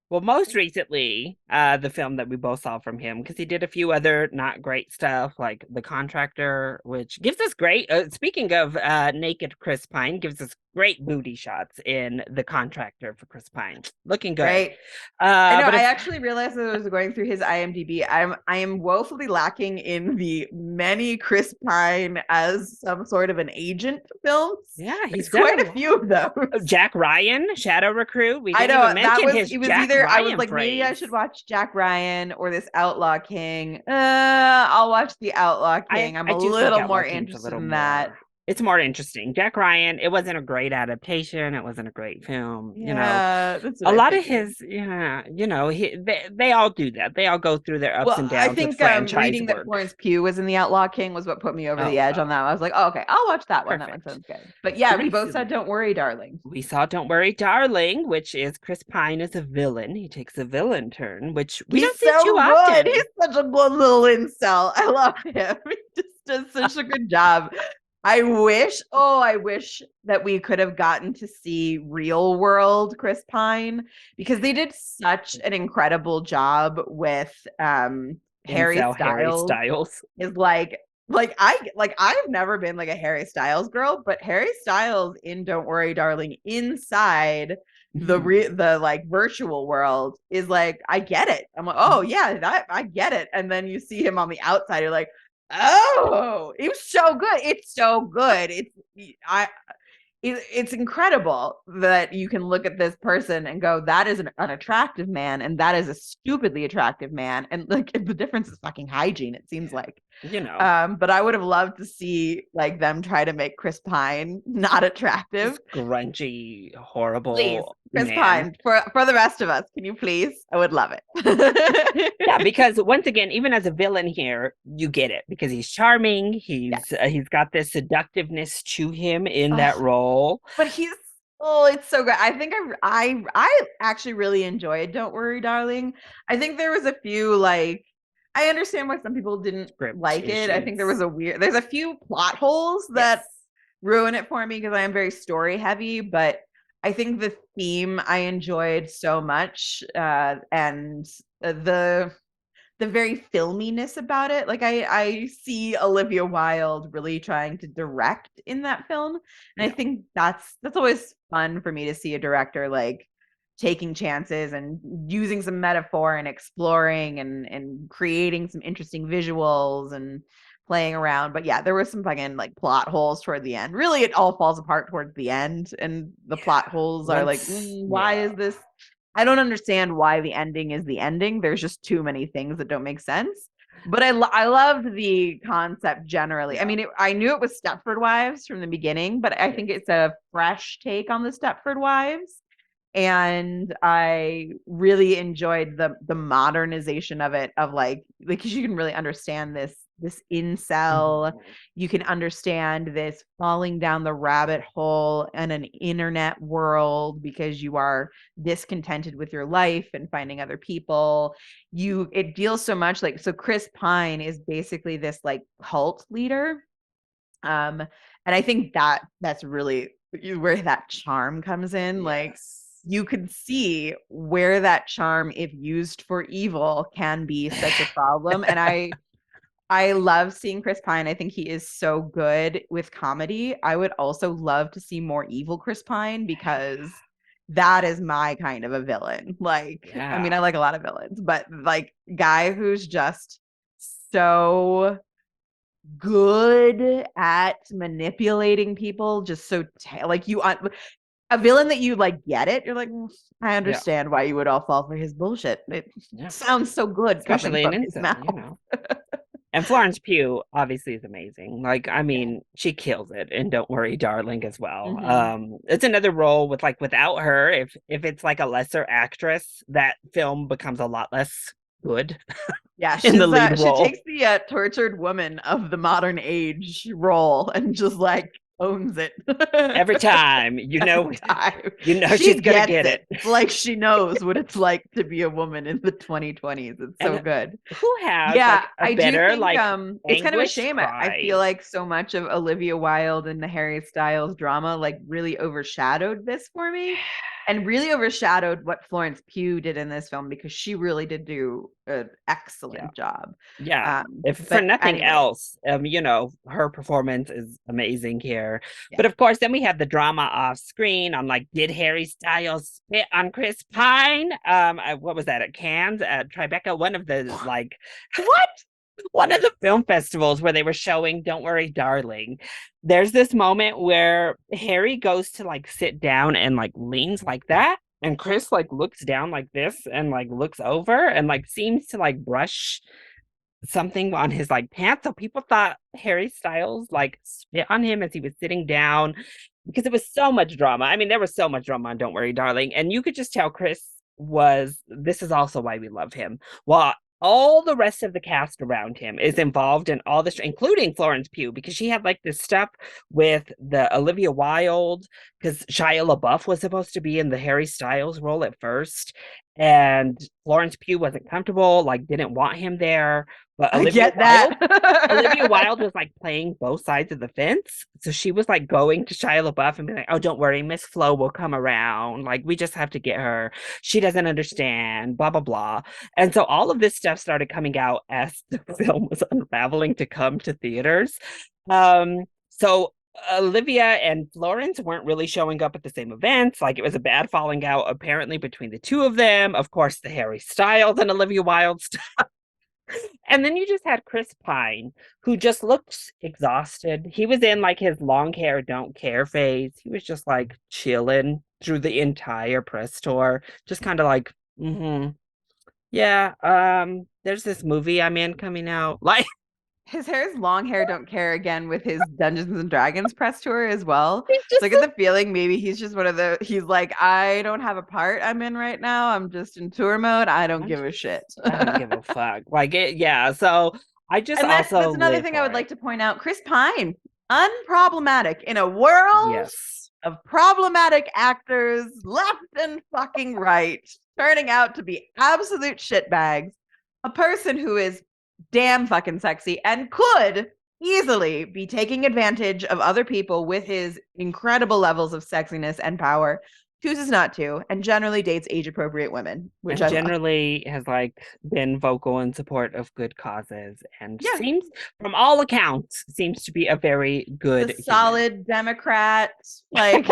Well, most recently, the film that we both saw from him, because he did a few other not great stuff, like The Contractor, which gives us great. Speaking of naked Chris Pine, gives us great booty shots in The Contractor for Chris Pine, looking good. Right. I know. But I if actually realized as I was going through his IMDb, I am woefully lacking in the many Chris Pine as some sort of an agent films. yeah, There's he's done quite a a lot. few of those. Jack Ryan, Shadow Recruit. We I didn't know even that mention was his it was Jack either I was Ryan like maybe I praise. should watch Jack Ryan or this Outlaw King. I'll watch the Outlaw I King. I'm I a do think little Outlaw more King's a interested little in that. more. It's more interesting. Jack Ryan. It wasn't a great adaptation. It wasn't a great film. Yeah, that's what A I lot of figured. his, yeah, they all do that. They all go through their ups Well, and I downs with think franchise reading that work. Florence Pugh was in The Outlaw King was what put me over the Oh edge on well, that. I was like, oh, okay, I'll watch that one. That one perfect. sounds good. But yeah, we both said, Recently, "Don't worry, darling." we saw "Don't Worry, Darling," which is Chris Pine as a villain. He takes a villain turn, which we He's don't see too so good. He's often. such a good little incel. I love him. He just does such a good job. I wish that we could have gotten to see real world Chris Pine because they did such an incredible job with Harry Incel Harry Styles Styles. is I've never been like a Harry Styles girl, but Harry Styles in Don't Worry Darling inside the like virtual world is like I get it. I'm like, "Oh yeah, that I get it." And then you see him on the outside, you're like, "Oh, it was so good. It's so good." I it's incredible that you can look at this person and go, that is an attractive man, and that is a stupidly attractive man. And like the difference is fucking hygiene, it seems like. you know, But I would have loved to see like them try to make Chris Pine not this attractive. grungy, Please, horrible Chris man. Pine, for the rest of us, can you please? I would love it. Yeah, because once again, even as a villain here, you get it because he's charming. Yes. He's got this seductiveness to him in that Oh, role. but he's oh, it's so good. I think I actually really enjoyed Don't Worry, Darling. I think there was a few like I understand why some people didn't Script like it. I think there was issues. there's a few plot holes Yes. that ruin it for me because I am very story heavy, but I think the theme I enjoyed so much and the very filminess about it. Like I see Olivia Wilde really trying to direct in that film. And I Yeah. think that's always fun for me to see a director like taking chances and using some metaphor and exploring and creating some interesting visuals and playing around. But yeah, there were some fucking like plot holes toward the end. Really, it all falls apart towards the end, and the plot Yeah. holes are like, Once, why yeah. is this? I don't understand why the ending is the ending. There's just too many things that don't make sense. But I loved the concept generally. I Yeah. mean, I knew it was Stepford Wives from the beginning, but I Yes. think it's a fresh take on the Stepford Wives, and I really enjoyed the modernization of it, of like because you can really understand this incel, Mhm. you can understand this falling down the rabbit hole in an internet world because you are discontented with your life and finding other people. You it deals so much like, so Chris Pine is basically this like cult leader, um, and I think that's really where that charm comes in. Like, Yes. you could see where that charm, if used for evil, can be such a problem. And I love seeing Chris Pine. I think he is so good with comedy. I would also love to see more evil Chris Pine, because that is my kind of a villain. Like, I mean, Yeah. I like a lot of villains, but like guy who's just so good at manipulating people, just so like you a villain that you like get it. You're like, I Yeah. understand why you would all fall for his bullshit. It Yeah. sounds so good coming Especially an from his incel, you mouth. know. And Florence Pugh obviously is amazing. Like, I Yeah. mean, she kills it and Don't Worry, Darling as well. Mm-hmm. It's another role with like without her, if it's like a lesser actress, that film becomes a lot less good Yeah, in the lead she role. takes the tortured woman of the modern age role and just like owns it Every time, every time. you know she's She gonna gets get it. it. It's like she knows what it's like to be a woman in the 2020s. It's so And good. who has Yeah, like a I do better think like it's kind of a anguish shame. I feel cry? like so much of Olivia Wilde and the Harry Styles drama like really overshadowed this for me, and really overshadowed what Florence Pugh did in this film, because she really did do an Yeah. excellent job. Yeah. If for But nothing anyway, else, her performance is amazing here. yeah. But of course, then we have the drama off screen on like, did Harry Styles spit on Chris Pine? What was that at Cannes, at Tribeca? One of the like, What? one of the film festivals where they were showing Don't Worry, Darling. There's this moment where Harry goes to like sit down and like leans like that. And Chris like looks down like this and like looks over and like seems to like brush something on his like pants. So people thought Harry Styles like spit on him as he was sitting down, because it was so much drama. I mean, there was so much drama on Don't Worry, Darling. And you could just tell Chris was, this is also why we love him. Well, all the rest of the cast around him is involved in all this, including Florence Pugh, because she had like this stuff with the Olivia Wilde, because Shia LaBeouf was supposed to be in the Harry Styles role at first. And Florence Pugh wasn't comfortable, like didn't want him there. But I get that. Olivia Wilde was like playing both sides of the fence. So she was like going to Shia LaBeouf and be like, oh, don't worry, Miss Flo will come around. Like, we just have to get her. She doesn't understand, blah, blah, blah. And so all of this stuff started coming out as the film was unraveling to come to theaters. So Olivia and Florence weren't really showing up at the same events. Like, it was a bad falling out apparently between the two of them. Of course, the Harry Styles and Olivia Wilde stuff. And then you just had Chris Pine, who just looks exhausted. He was in like his long hair, don't care phase. He was just like chilling through the entire press tour, just kind of like, yeah, there's this movie I'm in coming out. Like, His hair is long hair, don't care again with his Dungeons and Dragons press tour as well. he's So I just get the feeling maybe he's just one of the, he's like, I don't have a part I'm in right now. I'm just in tour mode. I don't I'm give a just, shit. I don't give a fuck. Like it, yeah. So I just And also that's another live thing I for would it. like to point out. Chris Pine, unproblematic in a world Yes. of problematic actors left and fucking right, turning out to be absolute shitbags. A person who is damn fucking sexy and could easily be taking advantage of other people with his incredible levels of sexiness and power, chooses not to, and generally dates age appropriate women, which And I love. generally has like been vocal in support of good causes, and Yeah, seems, from all accounts, seems to be a very the good human. solid Democrat, like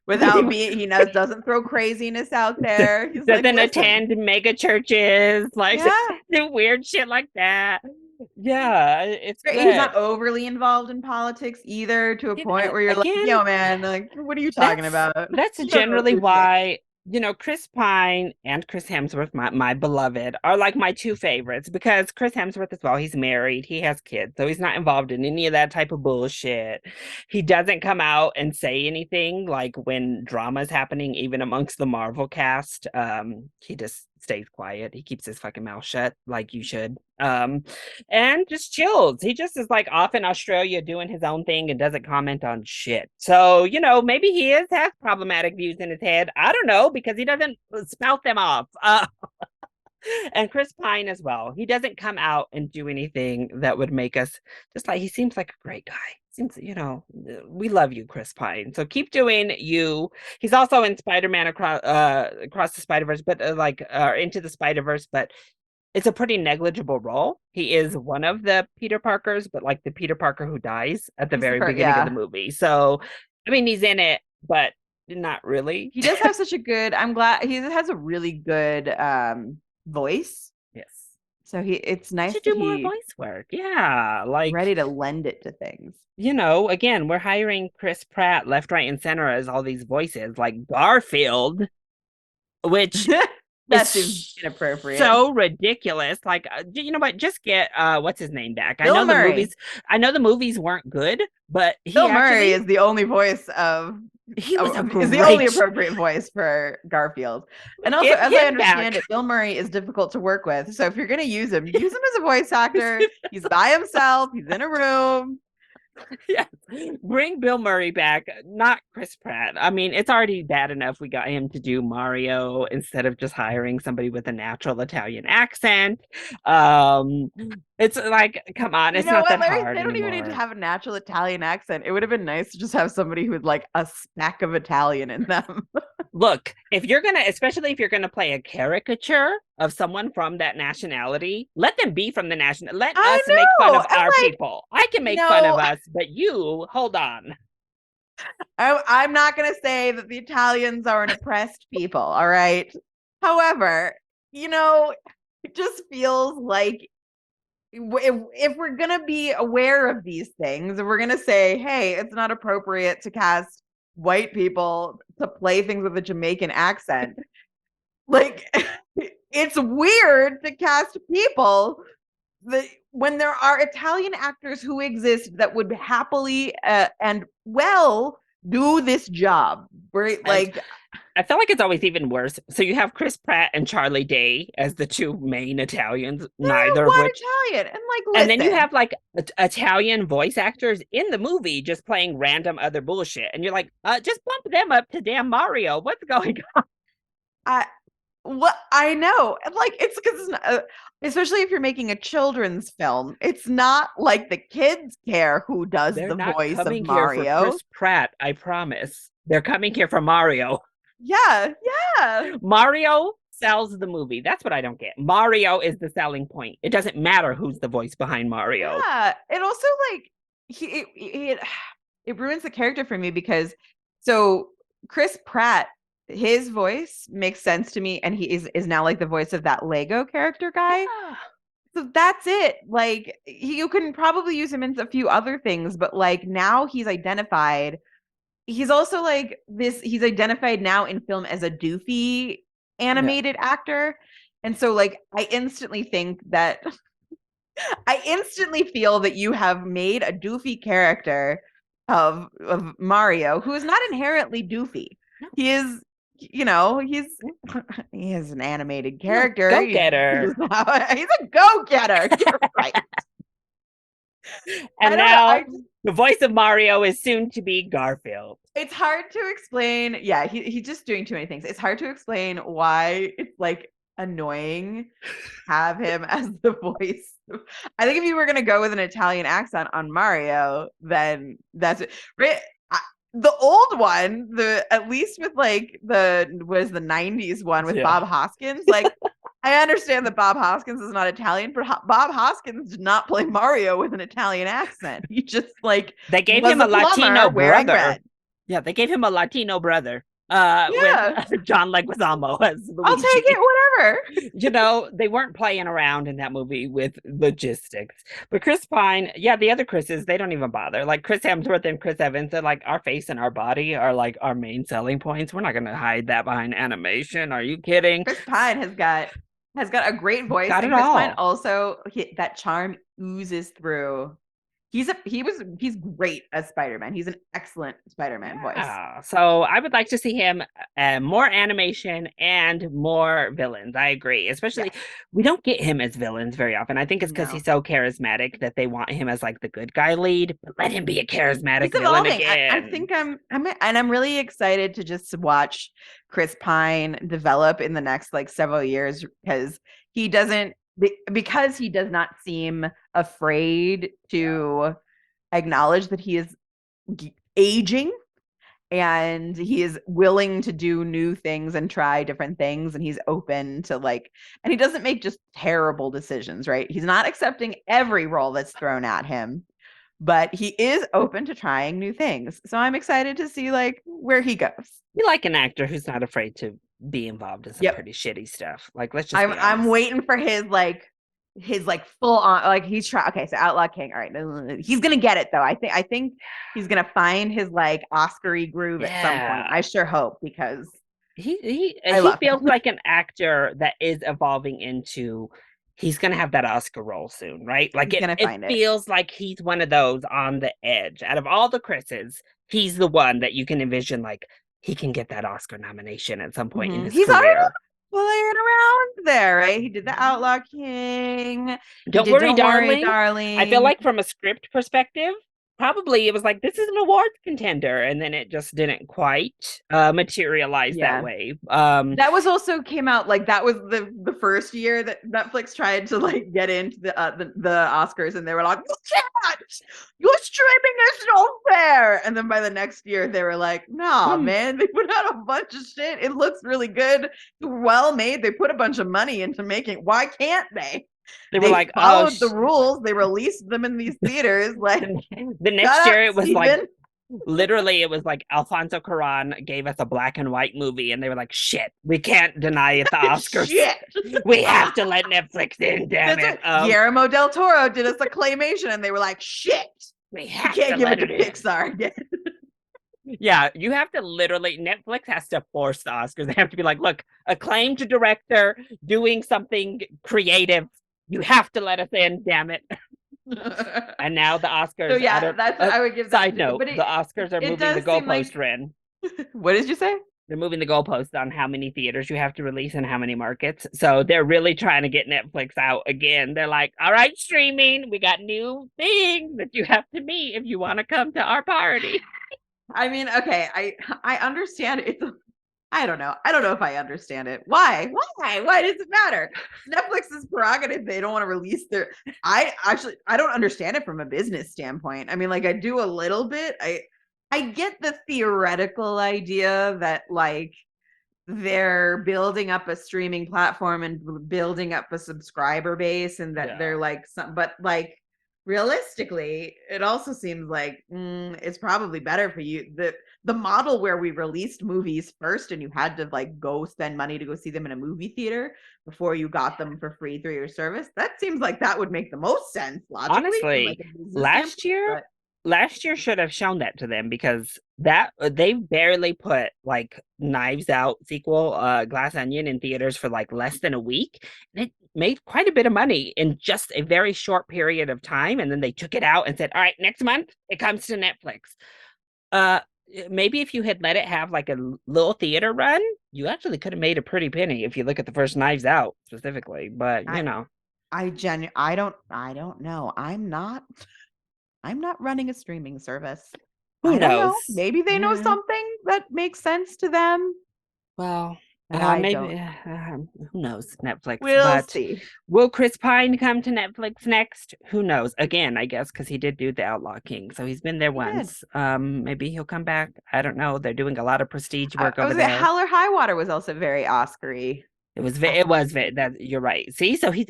without being, he knows, doesn't throw craziness out there. He's like, Doesn't listen, attend mega churches, like yeah, weird shit like that. Yeah, it's He's good. not overly involved in politics either, to a point where you're like, Again, yo, man, like, what are you talking that's about? that's He doesn't generally really do shit. why, Chris Pine and Chris Hemsworth, my beloved, are like my two favorites because Chris Hemsworth as well, he's married, he has kids, so he's not involved in any of that type of bullshit. He doesn't come out and say anything like when drama is happening, even amongst the Marvel cast. He just stays quiet. He keeps his fucking mouth shut, like you should. And just chills. He just is like off in Australia doing his own thing and doesn't comment on shit. So, maybe he has problematic views in his head. I don't know because he doesn't spout them off. And Chris Pine as well. He doesn't come out and do anything that would make us just like he seems like a great guy. Seems, we love you, Chris Pine. So keep doing you. He's also in Spider-Man across the Spider-Verse, but into the Spider-Verse, but it's a pretty negligible role. He is one of the Peter Parkers, but like the Peter Parker who dies at the He's the very part, beginning of the yeah. movie. So, I mean, he's in it, but not really. He does have such a good, I'm glad he has a really good voice. Yes. So it's He nice should that do more he's voice work. Yeah. Like, ready to lend it to things. again, we're hiring Chris Pratt left, right, and center as all these voices, like Garfield, which That seems is inappropriate. so ridiculous. Like, you know what? Just get what's his name back. I Bill know the Murray. movies. I know the movies weren't good, but Bill Murray is the only voice of he was a is the only great. appropriate voice for Garfield. And also, Get as I him understand back. it, Bill Murray is difficult to work with. So if you're going to use him as a voice actor. He's by himself. He's in a room. Yes. Bring Bill Murray back, not Chris Pratt. I mean, it's already bad enough we got him to do Mario instead of just hiring somebody with a natural Italian accent. Um, it's like, come on, You it's know not what, that Larry? hard They don't even need to anymore. have a natural Italian accent. It would have been nice to just have somebody who had like a speck of Italian in them. Look, if you're gonna, especially if you're gonna play a caricature of someone from that nationality, let them be from the national. Let I us make fun know. of And our like, people. I can you make fun of know, us, but you, hold on. I'm not going to say that the Italians are an oppressed people. All right. However, it just feels like if we're going to be aware of these things, if we're going to say, hey, it's not appropriate to cast white people to play things with a Jamaican accent, like it's weird to cast people when there are Italian actors who exist that would happily and well do this job, right? And Like, I feel like it's always even worse. So you have Chris Pratt and Charlie Day as the two main Italians, they're neither of one which, Italian, and and like, then you listen, have like Italian voice actors in the movie just playing random other bullshit, and you're like, just bump them up to damn Mario. What's going on? I what I know, and like it's because especially if you're making a children's film, it's not like the kids care who does They're the not voice of coming here for Mario. Chris Pratt. I promise. They're coming here for Mario. Yeah, yeah. Mario sells the movie. That's what I don't get. Mario is the selling point. It doesn't matter who's the voice behind Mario. Yeah, it also like it ruins the character for me because so Chris Pratt, his voice makes sense to me, and he is now like the voice of that Lego character guy. Yeah. So that's it. Like you can probably use him in a few other things, but like now he's identified. He's also like this. He's identified now in film as a doofy Yeah. animated actor, and so like I instantly feel that you have made a doofy character of Mario who is not inherently doofy. No. He is, he's he is an animated No. character. Go get her. He's a go-getter. You're right. I And don't know. now the voice of Mario is soon to be Garfield. It's hard to explain. Yeah, he's just doing too many things. It's hard to explain why it's like annoying have him as the voice. I think if you were going to go with an Italian accent on Mario, then that's it. Right? The old one, the at least with like the 90s one with Yeah. Bob Hoskins, like I understand that Bob Hoskins is not Italian, but Bob Hoskins did not play Mario with an Italian accent. He just like They gave was him a a plumber Latino wearing brother. red. Yeah, they gave him a Latino brother. with Yeah, John Leguizamo as I'll take Luigi. it, whatever. They weren't playing around in that movie with logistics. But Chris Pine, yeah, the other Chris's, they don't even bother. Like Chris Hemsworth and Chris Evans, they're like, our face and our body are like our main selling points. We're not going to hide that behind animation. Are you kidding? Chris Pine has got a great voice, Got it and Chris Pine all. also that charm oozes through. He's great as Spider-Man. He's an excellent Spider-Man voice. Yeah. So I would like to see him more animation and more villains. I agree. Especially, Yes. we don't get him as villains very often. I think it's because No. he's so charismatic that they want him as like the good guy lead, but let him be a He's charismatic villain evolving. I again. think I'm really excited to just watch Chris Pine develop in the next like several years because he doesn't because he does not seem afraid Yeah. to acknowledge that he is aging, and he is willing to do new things and try different things, and he's open to like, and he doesn't make just terrible decisions, right? He's not accepting every role that's thrown at him, but he is open to trying new things. So I'm excited to see like where he goes. You like an actor who's not afraid to be involved in some Yep. pretty shitty stuff. Like, let's just I'm be I'm honest. waiting for his like full on, like he's trying. Okay, so Outlaw King. All right, he's gonna get it though. I think he's gonna find his like Oscar-y groove at some point. Yeah. I sure hope, because I He love him. feels like an actor that is evolving into he's gonna have that Oscar role soon, right? Like He's gonna it find it. feels like he's one of those on the edge. Out of all the Chris's, he's the one that you can envision like he can get that Oscar nomination at some point in his He's already career. playing around there, right? He did the Outlaw King. He Don't did worry, Don't Worry, darling. I feel Darling. like from a script perspective, probably it was like this is an awards contender, and then it just didn't quite materialize that Yeah. way. That was also came out like that was the first year that Netflix tried to like get into the Oscars, and they were like, "You can't! Your streaming is not fair." And then by the next year, they were like, "Nah, hmm, man, they put out a bunch of shit. It looks really good, well made. They put a bunch of money into making. Why can't they? they were They like, oh, followed the rules. They released them in these theaters. Like, the shut next up, year it was like Steven." literally it was like Alfonso Cuarón gave us a black and white movie, and they were like, shit, we can't deny it the Oscars. Shit. We have to let Netflix in, damn That's it. what Guillermo del Toro did us a claymation, and they were like, "Shit, We we have to can't give it let to it in. Pixar again." Yeah, you have to literally, Netflix has to force the Oscars. They have to be like, look, acclaimed director doing something creative. You have to let us in, damn it. And now the So Oscars, I yeah, don't, that's what I would give that side to. note, But the it Oscars are it moving the does seem goalpost, like. Ren. What did you say? They're moving the goalpost on how many theaters you have to release and how many markets. So they're really trying to get Netflix out again. They're like, all right, streaming, we got new things that you have to meet if you want to come to our party. I mean, okay, I understand it. I don't know. I don't know if I understand it. Why? Why? Why does it matter? Netflix's prerogative. They don't want to release their. I don't understand it from a business standpoint. I mean, like I do a little bit. I get the theoretical idea that like they're building up a streaming platform and building up a subscriber base, and that Yeah. they're like some, but like realistically it also seems like it's probably better for you the model where we released movies first and you had to like go spend money to go see them in a movie theater before you got them for free through your service. That seems like that would make the most sense logically from like Honestly, a business standpoint, last year, but last year should have shown that to them because that they barely put like Knives Out sequel, Glass Onion in theaters for like less than a week. And it made quite a bit of money in just a very short period of time. And then they took it out and said, all right, next month it comes to Netflix. Uh Maybe if you had let it have like a little theater run, you actually could have made a pretty penny if you look at the first Knives Out specifically. But i you know, I don't know. I'm not running a streaming service. who I don't know. knows? Maybe they know Yeah. something that makes sense to them, Well, and I maybe don't. who knows Netflix, We'll but see. will Chris Pine come to Netflix next? Who knows? Again, I guess because he did do the Outlaw King, so he's been there He did. once. Maybe he'll come back. I don't know. They're doing a lot of prestige work I over was like, there. Hell or High Water was also very Oscar-y. It was that you're right. See, so he's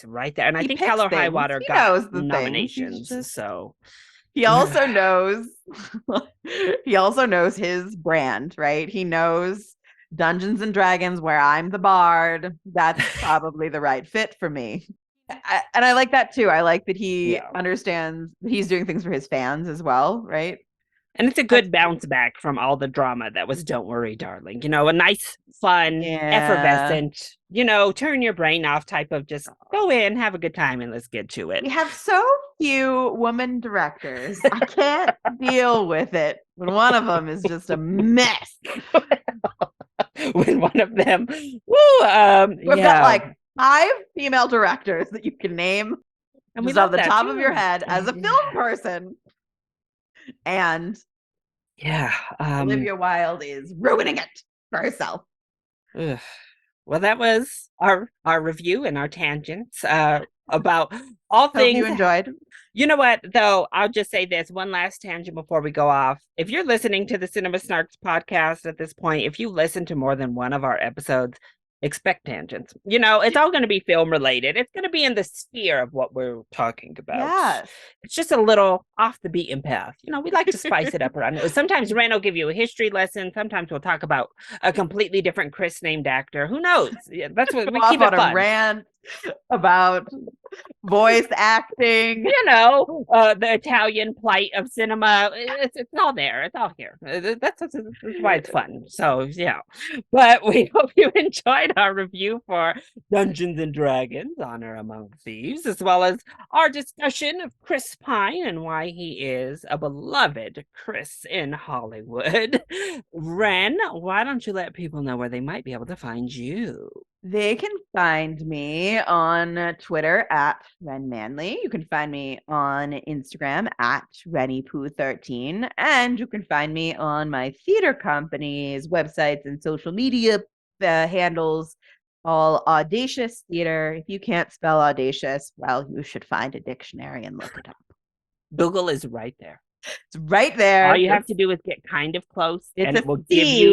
right there, and I He think Hell picks or High things. Water He got knows the things. He's nominations. just So He also knows he also knows his brand, right? He knows Dungeons and Dragons where I'm the bard. That's probably the right fit for me. And I like that too. I like that he Yeah. understands that he's doing things for his fans as well, right? And it's a That's good bounce back from all the drama that was Don't Worry, Darling. A nice, fun, yeah. effervescent, turn your brain off type of just go in, have a good time, and let's get to it. We have so few woman directors. I can't deal with it when one of them is just a mess. When one of them, woo, We've got yeah. like 5 female directors that you can name And we just off love the that top of your too. head as a film person. And Yeah. Olivia Wilde is ruining it for herself. Ugh. Well, that was our review and our tangents about all Hope you things. enjoyed. You know what, though? I'll just say this one last tangent before we go off. If you're listening to the Cinema Snarks podcast at this point, if you listen to more than one of our episodes, expect tangents. It's all going to be film related. It's going to be in the sphere of what we're talking about. Yes. It's just a little off the beaten path. We like to spice it up around it. Sometimes Ren will give you a history lesson. Sometimes we'll talk about a completely different Chris named actor. Who knows? Yeah, that's what Go we off keep it on a fun. rant about voice acting. The Italian plight of cinema. It's all there. It's all here. That's why it's fun. So yeah, but we hope you enjoyed our review for Dungeons and Dragons: Honor Among Thieves, as well as our discussion of Chris Pine and why he is a beloved Chris in Hollywood. Ren, why don't you let people know where they might be able to find you? They can find me on Twitter at Ren Manley. You can find me on Instagram at RennyPoo13. And you can find me on my theater company's websites and social media handles, all Audacious Theater. If you can't spell audacious, well, you should find a dictionary and look it up. Google is right there. It's right All there. you have to do is get kind of close, It's and a it will give C.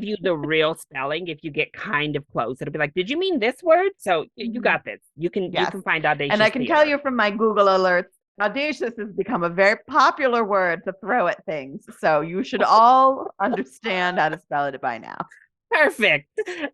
you the real spelling if you get kind of close. It'll be like, did you mean this word? So you got this. You Yes. can find And I audacious can tell theater. you from my Google alerts, audacious has become a very popular word to throw at things. So you should all understand how to spell it by now. Perfect.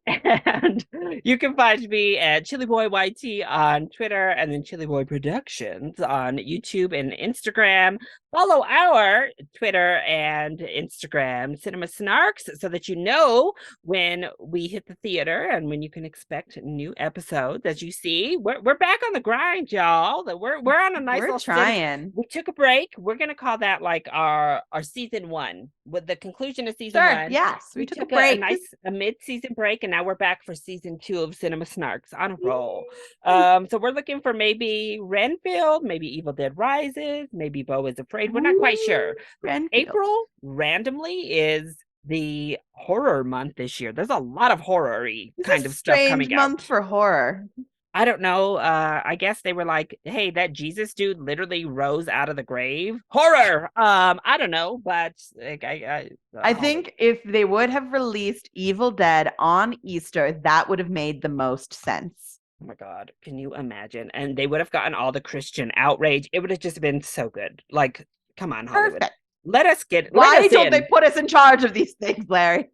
And you can find me at Chili Boy YT on Twitter, and then Chili Boy Productions on YouTube and Instagram. Follow our Twitter and Instagram, Cinema Snarks, so that you know when we hit the theater and when you can expect new episodes. As you see, we're back on the grind, y'all. We're on a nice We're little trying. We took a break. We're gonna call that like our season one. With the conclusion of season Sure. one, Yes. We we took a took a break. nice mid-season break, and now we're back for season 2 of Cinema Snarks on a roll. Ooh, So we're looking for maybe Renfield, maybe Evil Dead Rises, maybe Beau is Afraid. We're not quite sure. Renfield. April randomly is the horror month this year. There's a lot of horror-y It's kind a of stuff strange coming out. month for horror. I don't know. I guess they were like, "Hey, that Jesus dude literally rose out of the grave." Horror. I don't know, but like, I Hollywood. think if they would have released Evil Dead on Easter, that would have made the most sense. Oh my God, can you imagine? And they would have gotten all the Christian outrage. It would have just been so good. Like, come on, Hollywood. Perfect. Let Why us don't they in. put us in charge of these things, Larry?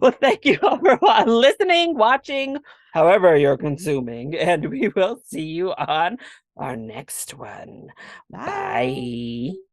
Well, thank you all for listening, watching, however you're consuming, and we will see you on our next one. Bye. Bye.